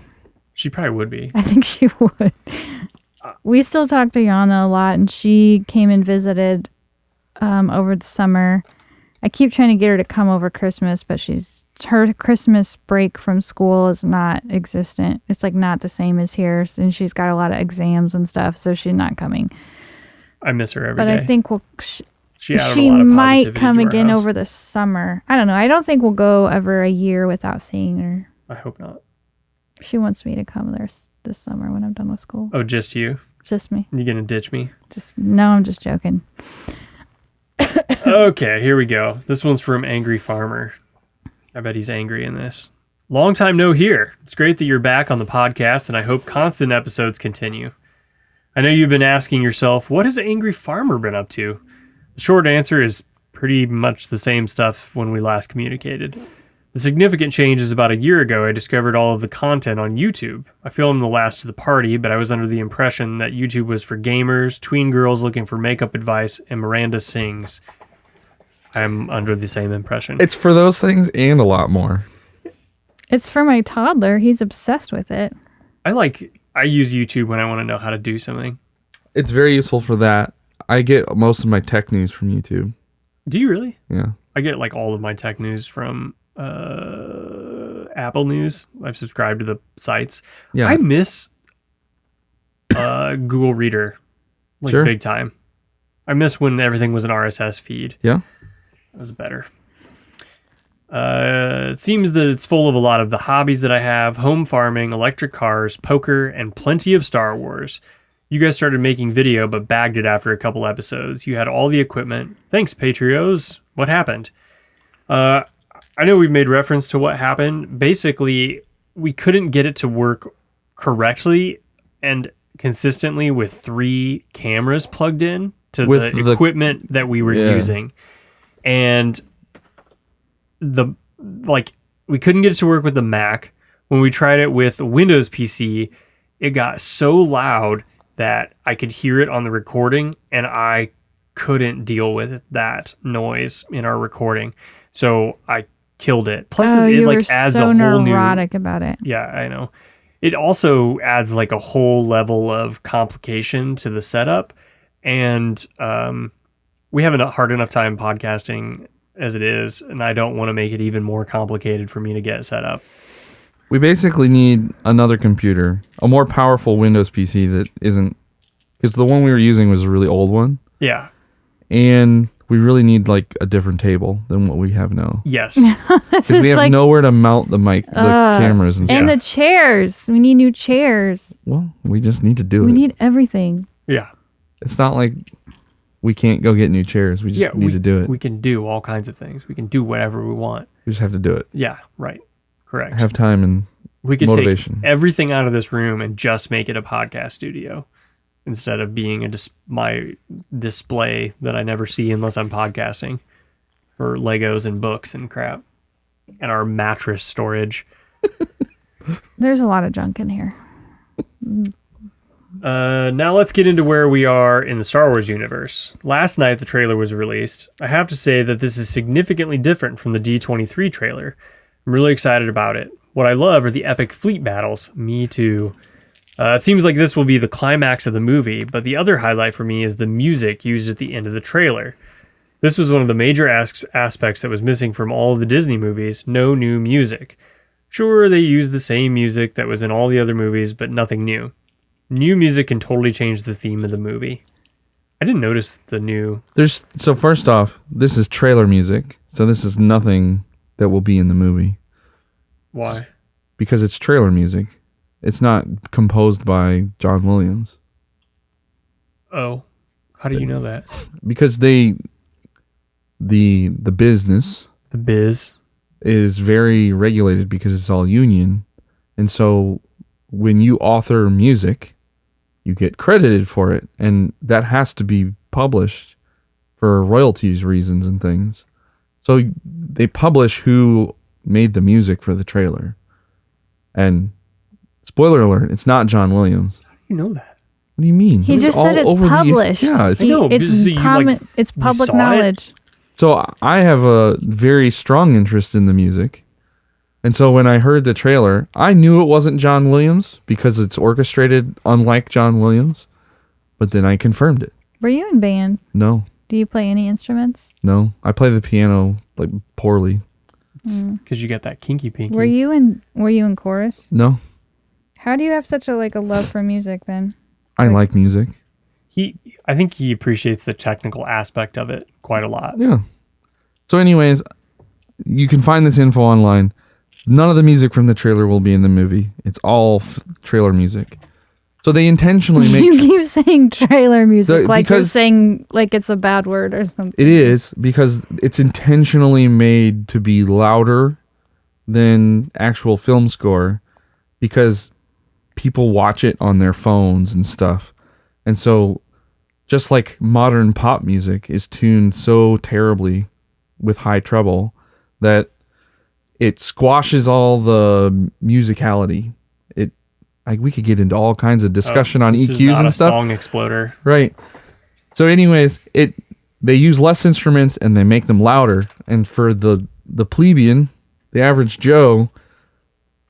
She probably would be. I think she would. We still talk to Yana a lot, and she came and visited over the summer. I keep trying to get her to come over Christmas, but her Christmas break from school is not existent. It's like not the same as here, and she's got a lot of exams and stuff, so she's not coming. I miss her every But day. I think she added she a lot of might positivity come to our again house. over the summer. I don't know. I don't think we'll go ever a year without seeing her. I hope not. She wants me to come there this summer when I'm done with school. Oh, just you? Just me. You gonna ditch me? No, I'm just joking. Okay, here we go. This one's from Angry Farmer. I bet he's angry in this. Long time no hear. It's great that you're back on the podcast, and I hope constant episodes continue. I know you've been asking yourself, what has Angry Farmer been up to? The short answer is pretty much the same stuff when we last communicated. The significant change is about a year ago I discovered all of the content on YouTube. I feel I'm the last to the party, but I was under the impression that YouTube was for gamers, tween girls looking for makeup advice, and Miranda sings. I'm under the same impression. It's for those things and a lot more. It's for my toddler. He's obsessed with it. I use YouTube when I want to know how to do something. It's very useful for that. I get most of my tech news from YouTube. Do you really? Yeah. I get like all of my tech news from Apple News. I've subscribed to the sites. Yeah. I miss Google Reader like Sure. big time. I miss when everything was an RSS feed. Yeah. It was better. It seems that it's full of a lot of the hobbies that I have: home farming, electric cars, poker, and plenty of Star Wars. You guys started making video, but bagged it after a couple episodes. You had all the equipment. Thanks, Patrios. What happened? I know we've made reference to what happened. Basically, we couldn't get it to work correctly and consistently with 3 cameras plugged in to the equipment that we were using. And we couldn't get it to work with the Mac. When we tried it with a Windows PC, it got so loud that I could hear it on the recording, and I couldn't deal with that noise in our recording. So I killed it. Plus, it adds so a whole neurotic about it. Yeah, I know. It also adds like a whole level of complication to the setup, and we have a hard enough time podcasting as it is, and I don't want to make it even more complicated for me to get set up. We basically need another computer, a more powerful Windows PC that isn't, because the one we were using was a really old one. Yeah. And we really need like a different table than what we have now. Yes. Because we have nowhere to mount the mic, the cameras and stuff. And the chairs. We need new chairs. Well, we just need to do it. We need everything. Yeah. It's not like we can't go get new chairs. We just need to do it. We can do all kinds of things. We can do whatever we want. We just have to do it. Yeah, right. Correct. Have time and we could motivation. take everything out of this room and just make it a podcast studio instead of being my display that I never see unless I'm podcasting for Legos and books and crap and our mattress storage. There's a lot of junk in here. Now let's get into where we are in the Star Wars universe. Last night the trailer was released. I have to say that this is significantly different from the D23 trailer. I'm really excited about it. What I love are the epic fleet battles. Me too. It seems like this will be the climax of the movie, but the other highlight for me is the music used at the end of the trailer. This was one of the major aspects that was missing from all of the Disney movies: no new music. Sure, they used the same music that was in all the other movies, but nothing new. New music can totally change the theme of the movie. I didn't notice the new... So first off, this is trailer music, so this is nothing that will be in the movie. Why? Because it's trailer music. It's not composed by John Williams. Oh, how do you know that? Because the business... The biz. ...is very regulated because it's all union. And so when you author music, you get credited for it. And that has to be published for royalties reasons and things. So they publish who made the music for the trailer. And spoiler alert, it's not John Williams. How do you know that? What do you mean? He just said it's published. It's public knowledge. So I have a very strong interest in the music. And so when I heard the trailer, I knew it wasn't John Williams because it's orchestrated unlike John Williams. But then I confirmed it. Were you in band? No. Do you play any instruments? No. I play the piano like poorly. Because you got that kinky pinky. Were you in chorus? No. How do you have such a love for music then? I like music. I think he appreciates the technical aspect of it quite a lot. Yeah. So anyways, you can find this info online. None of the music from the trailer will be in the movie. It's all trailer music. So they intentionally make... You keep saying trailer music like you're saying like it's a bad word or something. It is, because it's intentionally made to be louder than actual film score because people watch it on their phones and stuff. And so just like modern pop music is tuned so terribly with high treble that it squashes all the musicality. We could get into all kinds of discussion on EQs and stuff. This is not a song exploder. Right. So anyways, they use less instruments and they make them louder. And for the plebeian, the average Joe,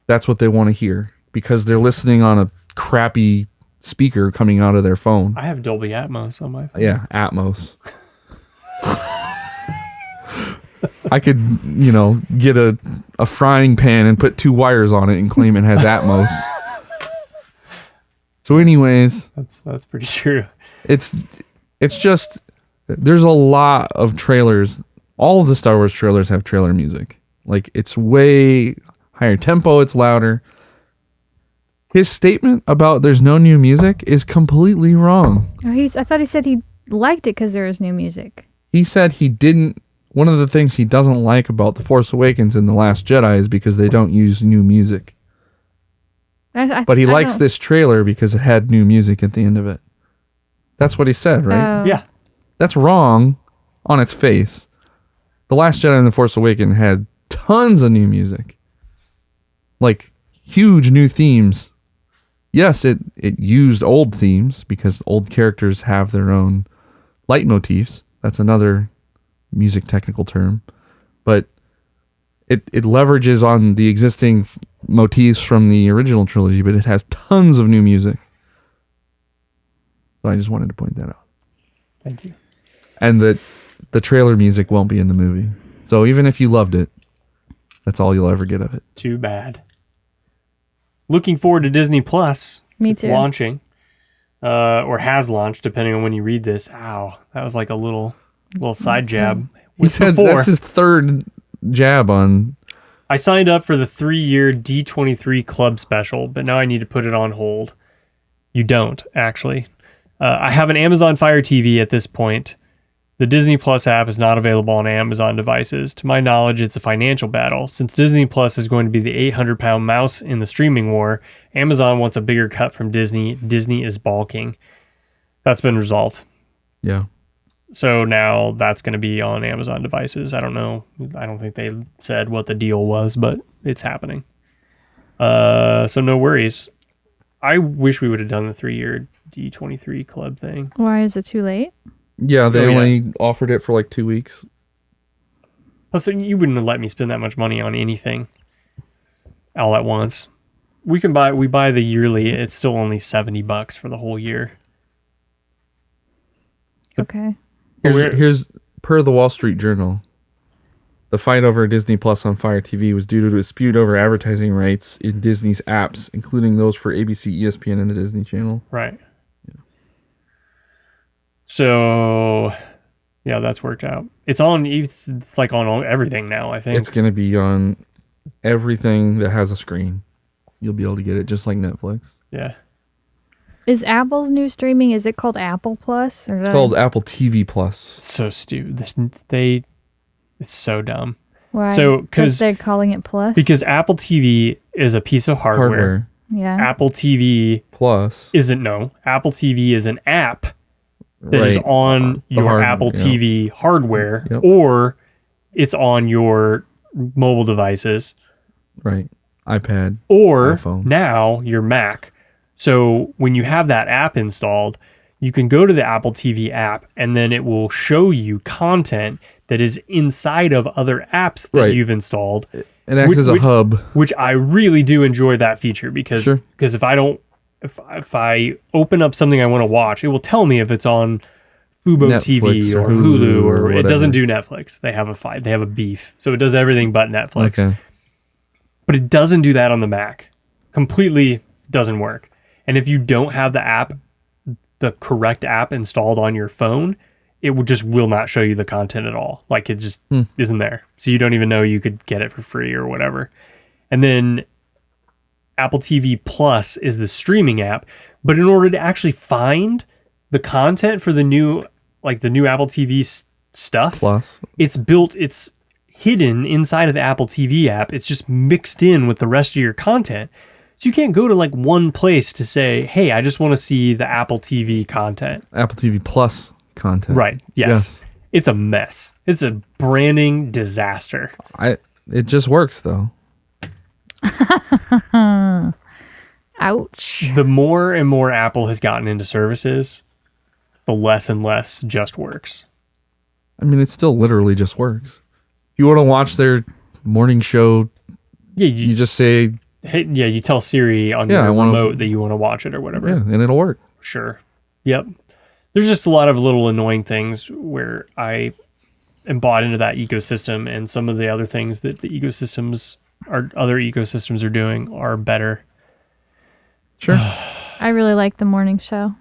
that's what they want to hear because they're listening on a crappy speaker coming out of their phone. I have Dolby Atmos on my phone. Yeah, Atmos. I could, get a frying pan and put 2 wires on it and claim it has Atmos. So anyways, that's pretty true. It's just there's a lot of trailers. All of the Star Wars trailers have trailer music. Like, it's way higher tempo, it's louder. His statement about there's no new music is completely wrong. Oh, I thought he said he liked it because there was new music. He said he didn't. One of the things he doesn't like about The Force Awakens and The Last Jedi is because they don't use new music. But he likes this trailer because it had new music at the end of it. That's what he said, right? Oh. Yeah. That's wrong on its face. The Last Jedi and The Force Awakens had tons of new music. Like, huge new themes. Yes, it used old themes because old characters have their own leitmotifs. That's another music technical term. But it leverages on the existing motifs from the original trilogy, but it has tons of new music. So I just wanted to point that out. Thank you. And that the trailer music won't be in the movie. So even if you loved it, that's all you'll ever get of it. Too bad. Looking forward to Disney Plus. Me It's too. launching. Or has launched, depending on when you read this. Ow. That was like a little side jab. He said that's his third jab on. I signed up for the 3-year D23 Club special, but now I need to put it on hold. You don't, actually. I have an Amazon Fire TV at this point. The Disney Plus app is not available on Amazon devices. To my knowledge, it's a financial battle. Since Disney Plus is going to be the 800-pound mouse in the streaming war, Amazon wants a bigger cut from Disney. Disney is balking. That's been resolved. Yeah. So now that's going to be on Amazon devices. I don't know. I don't think they said what the deal was, but it's happening. So no worries. I wish we would have done the 3-year D23 Club thing. Why is it too late? Yeah, they Oh, yeah. only offered it for like 2 weeks. Plus, you wouldn't have let me spend that much money on anything all at once. We buy the yearly. It's still only $70 for the whole year. Okay. Here's per the Wall Street Journal. The fight over Disney Plus on Fire TV was due to a dispute over advertising rights in Disney's apps, including those for ABC, ESPN, and the Disney Channel. Right. Yeah. So, yeah, that's worked out. It's like on everything now, I think. It's going to be on everything that has a screen. You'll be able to get it just like Netflix. Yeah. Is Apple's new streaming, is it called Apple Plus? Or It's called Apple TV Plus. So stupid. It's so dumb. Why? So, because they're calling it Plus? Because Apple TV is a piece of hardware. Yeah. Apple TV Plus Apple TV is an app that is right. on your Apple TV hardware, or it's on your mobile devices. Right. iPad. Or iPhone. now your Mac. So when you have that app installed, you can go to the Apple TV app and then it will show you content that is inside of other apps that you've installed. It acts as a hub. Which I really do enjoy that feature because if I open up something I want to watch, it will tell me if it's on Fubo Netflix TV or or Hulu or it whatever. doesn't do Netflix. They have a fight. They have a beef. So it does everything but Netflix. Okay. But it doesn't do that on the Mac. Completely doesn't work. And if you don't have the correct app installed on your phone, it will not show you the content at all. Like it just isn't there. So you don't even know you could get it for free or whatever. And then Apple TV Plus is the streaming app. But in order to actually find the content for the new Apple TV stuff, Plus. it's hidden inside of the Apple TV app. It's just mixed in with the rest of your content. So you can't go to like one place to say, hey, I just want to see the Apple TV content. Apple TV Plus content. Right. Yes. It's a mess. It's a branding disaster. It just works though. Ouch. The more and more Apple has gotten into services, the less and less just works. I mean, it still literally just works. If you want to watch their morning show, you just say, you tell Siri on your remote that you want to watch it or whatever. Yeah, and it'll work. Sure. Yep. There's just a lot of little annoying things where I am bought into that ecosystem, and some of the other things that other ecosystems are doing are better. Sure. I really like the morning show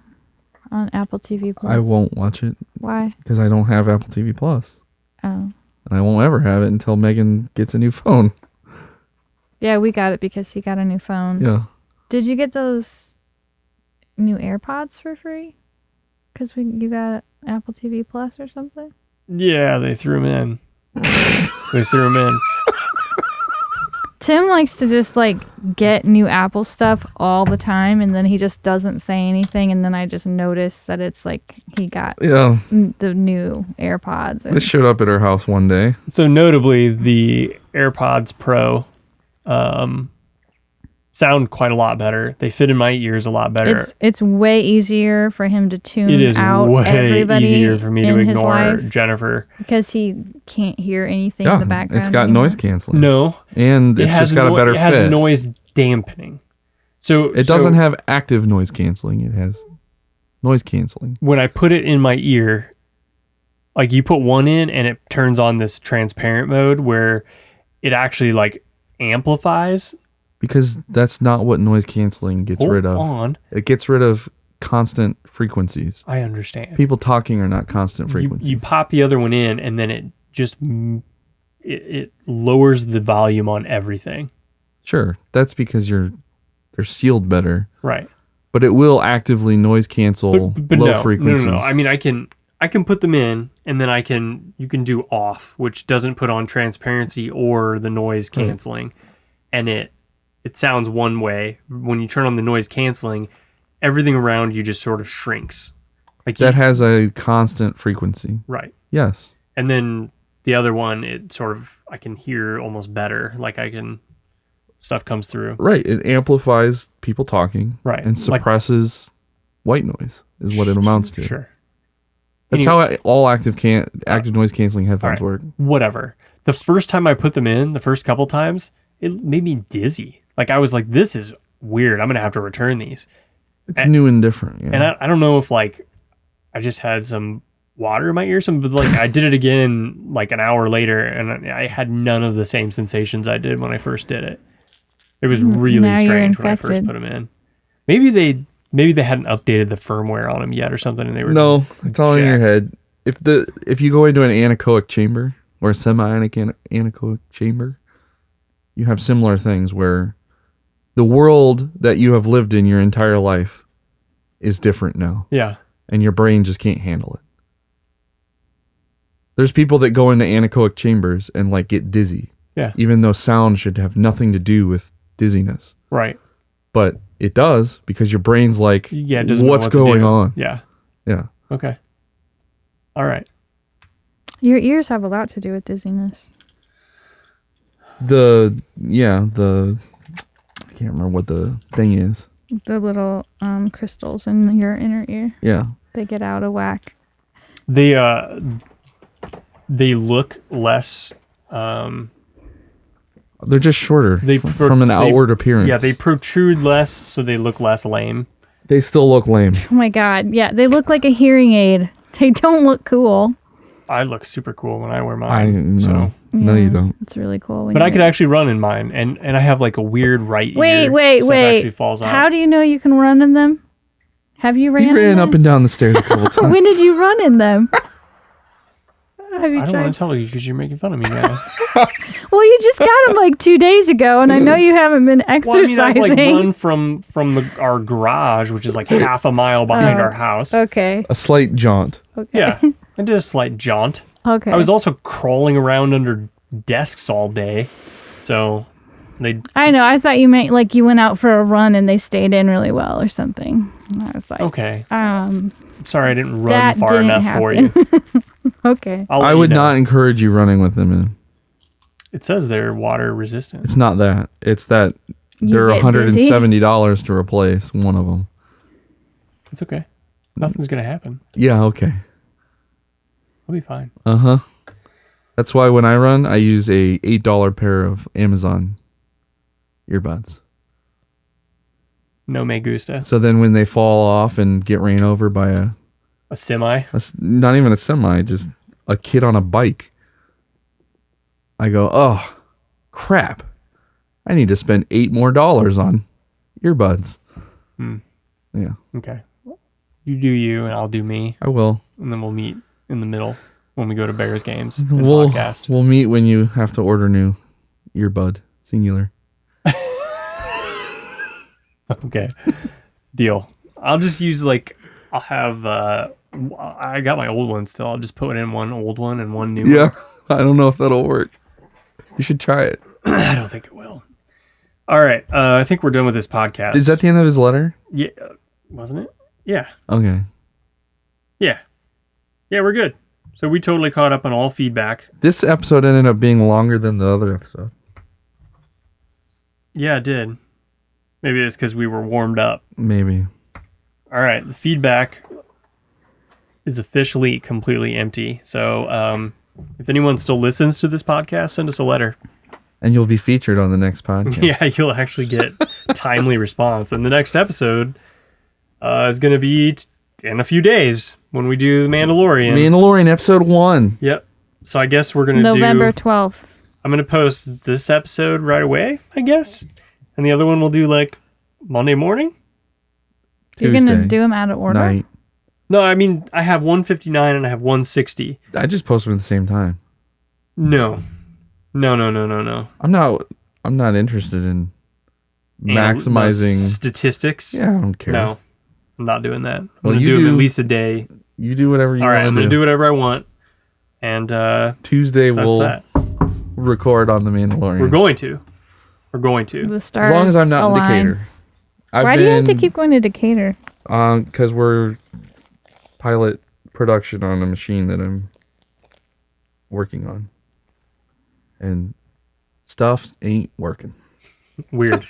on Apple TV Plus. I won't watch it. Why? Because I don't have Apple TV Plus. Oh. And I won't ever have it until Megan gets a new phone. Yeah, we got it because he got a new phone. Yeah. Did you get those new AirPods for free? Because you got Apple TV Plus or something? Yeah, they threw him in. They threw him in. Tim likes to just like get new Apple stuff all the time, and then he just doesn't say anything, and then I just notice that it's like he got Yeah. the new AirPods. This showed up at her house one day. So notably, the AirPods Pro sound quite a lot better. They fit in my ears a lot better. It's way easier for him to tune It is out way everybody easier for me to in his ignore life Jennifer. because he can't hear anything in Yeah, the background. it's got anymore. noise canceling. No, And it's just got a better it has fit. noise dampening. So It doesn't have active noise canceling. It has noise canceling. When I put it in my ear, like you put one in and it turns on this transparent mode where it actually like amplifies. Because that's not what noise canceling gets rid of. On. It gets rid of constant frequencies. I understand. People talking are not constant frequencies. You pop the other one in and then it just it lowers the volume on everything. Sure, that's because they're sealed better. Right. But it will actively noise cancel But low no, frequencies. no. I mean, I can put them in, and then you can do off, which doesn't put on transparency or the noise canceling, and it sounds one way. When you turn on the noise canceling, everything around you just sort of shrinks. Like that has a constant frequency. Right. Yes. And then the other one, it sort of I can hear almost better. Like stuff comes through. Right. It amplifies people talking. Right. And suppresses white noise is what it amounts to. Sure. That's how all active noise canceling headphones work. Whatever. The first time I put them in, the first couple times, it made me dizzy. Like I was like, this is weird. I'm going to have to return these. It's new and different. Yeah. And I don't know if like I just had some water in my ear, but like I did it again like an hour later and I had none of the same sensations I did when I first did it. It was really Now you're strange when I first infected. put them in. Maybe they hadn't updated the firmware on them yet or something, and they were No, it's all in your jacked. head. If you go into an anechoic chamber or a semi-anechoic chamber, you have similar things where the world that you have lived in your entire life is different now, Yeah. and your brain just can't handle it. There's people that go into anechoic chambers and like get dizzy, Yeah. even though sound should have nothing to do with dizziness, Right. but it does because your brain's like, Yeah. It doesn't know what's what to going do. on? Yeah. Yeah. Okay. All right. Your ears have a lot to do with dizziness. I can't remember what the thing is. The little crystals in your inner ear. Yeah. They get out of whack. They look less. They're just shorter from an outward appearance. Yeah, they protrude less, so they look less lame. They still look lame. Oh my god. Yeah, they look like a hearing aid. They don't look cool. I look super cool when I wear I mine. no. So. No, you Yeah, don't. It's really cool. But I could actually run in mine, and I have like a weird right ear. Wait. Stuff actually falls out. How do you know you can run in them? Have you ran He in ran them? up and down the stairs a couple times. When did you run in them? Have you I don't tried? want to tell you because you're making fun of me now. Well, you just got them like 2 days ago, and I know you haven't been Well, I mean, exercising. I've like run from our garage, which is like half a mile behind our house. Okay. A slight jaunt. Okay. Yeah, I did a slight jaunt. Okay. I was also crawling around under desks all day, so they. I know. I thought you meant like you went out for a run and they stayed in really well or something. And I was like, Okay, sorry, I didn't run that far didn't enough for you. okay. I'll let I you would know. not encourage you running with them in. It says they're water resistant. It's not that. It's that You they're get dizzy? $170 to replace one of them. It's okay. Nothing's gonna happen. Yeah, okay. I'll be fine. Uh-huh. That's why when I run, I use a $8 pair of Amazon earbuds. No me gusta. So then when they fall off and get ran over by A semi. not even a semi, just a kid on a bike, I go, oh, crap. I need to spend $8 more on earbuds. Yeah, Okay. You do you, and I'll do me, I will. and then we'll meet in the middle. when we go to Bears games and We'll podcast. we'll meet when you have to order new earbud, singular. Okay. Deal. I'll just use I'll have I got my old one still. I'll just put in one old one and one new Yeah, I don't know if that'll work. You should try it. one. I don't think it will. All right. I think we're done with this podcast. Is that the end of his letter? Yeah. Wasn't it? Yeah. Okay. Yeah. Yeah, we're good. So we totally caught up on all feedback. This episode ended up being longer than the other episode. Yeah, it did. Maybe it's because we were warmed up. Maybe. All right. The feedback is officially completely empty. So if anyone still listens to this podcast, send us a letter. And you'll be featured on the next podcast. Yeah, you'll actually get timely response. And the next episode is going to be in a few days when we do The Mandalorian. Mandalorian episode 1. Yep. So I guess we're going to November 12th. I'm going to post this episode right away, I guess. And the other one we'll do Monday morning. You're going to Tuesday do them out of order? night. No, I mean, I have 159 and I have 160. I just post them at the same time. No. I'm not interested in maximizing statistics. Yeah, I don't care. No, I'm not doing that. I'm Well, going to you do them do- at least a day. You do whatever you All right, want I'm to going do. to do whatever I want. And Tuesday that's we'll that. record on the Mandalorian. We're going to. The stars as long as I'm not align. in Decatur. Why do you have to keep going to Decatur? Because we're pilot production on a machine that I'm working on, and stuff ain't working. Weird.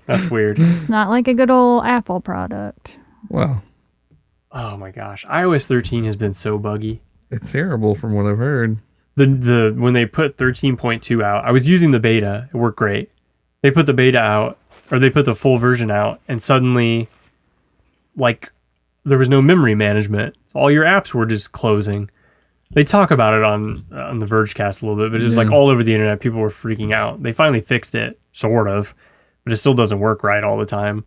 That's weird. It's not like a good old Apple product. Well, Oh my gosh. iOS 13 has been so buggy. it's terrible from what I've heard. The when they put 13.2 out, I was using the beta. It worked great. They put the beta out, or they put the full version out, and suddenly, there was no memory management. All your apps were just closing. They talk about it on the Vergecast a little bit, but it was Yeah. all over the internet. People were freaking out. They finally fixed it, sort of, but it still doesn't work right all the time.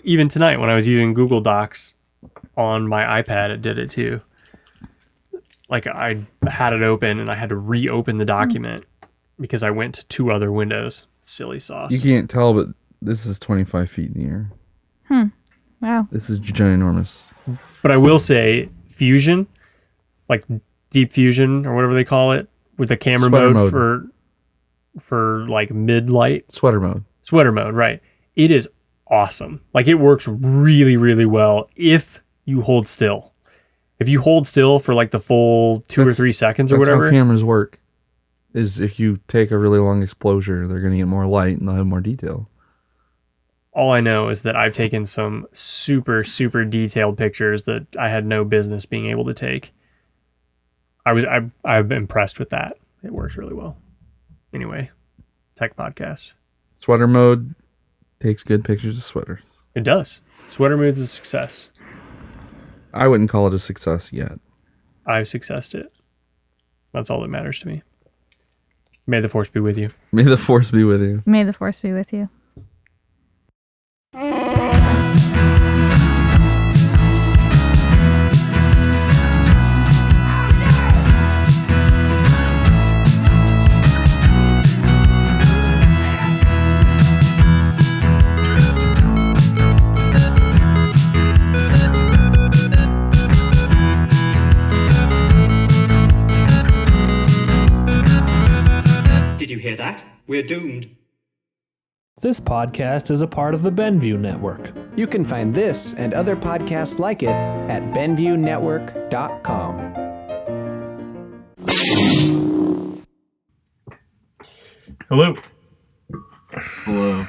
Even tonight when I was using Google Docs on my iPad, it did it too. I had it open and I had to reopen the document because I went to 2 other windows. Silly sauce. You can't tell, but this is 25 feet in the air. Wow. This is ginormous. But I will say Fusion, Deep Fusion or whatever they call it, with the camera Sweater mode for mid light Sweater mode. sweater mode, right? It is awesome. It works really, really well if you hold still. If you hold still for the full 2 or 3 seconds or That's whatever. how cameras work. Is if you take a really long exposure, they're going to get more light and they'll have more detail. All I know is that I've taken some super, super detailed pictures that I had no business being able to take. I'm impressed with that. It works really well. Anyway, tech podcast. Sweater mode takes good pictures of sweaters. It does. Sweater mood's a success. I wouldn't call it a success yet. I've successed it. That's all that matters to me. May the force be with you. May the force be with you. May the force be with you. Did you hear that? We're doomed. This podcast is a part of the Benview Network. You can find this and other podcasts like it at benviewnetwork.com. Hello. Hello.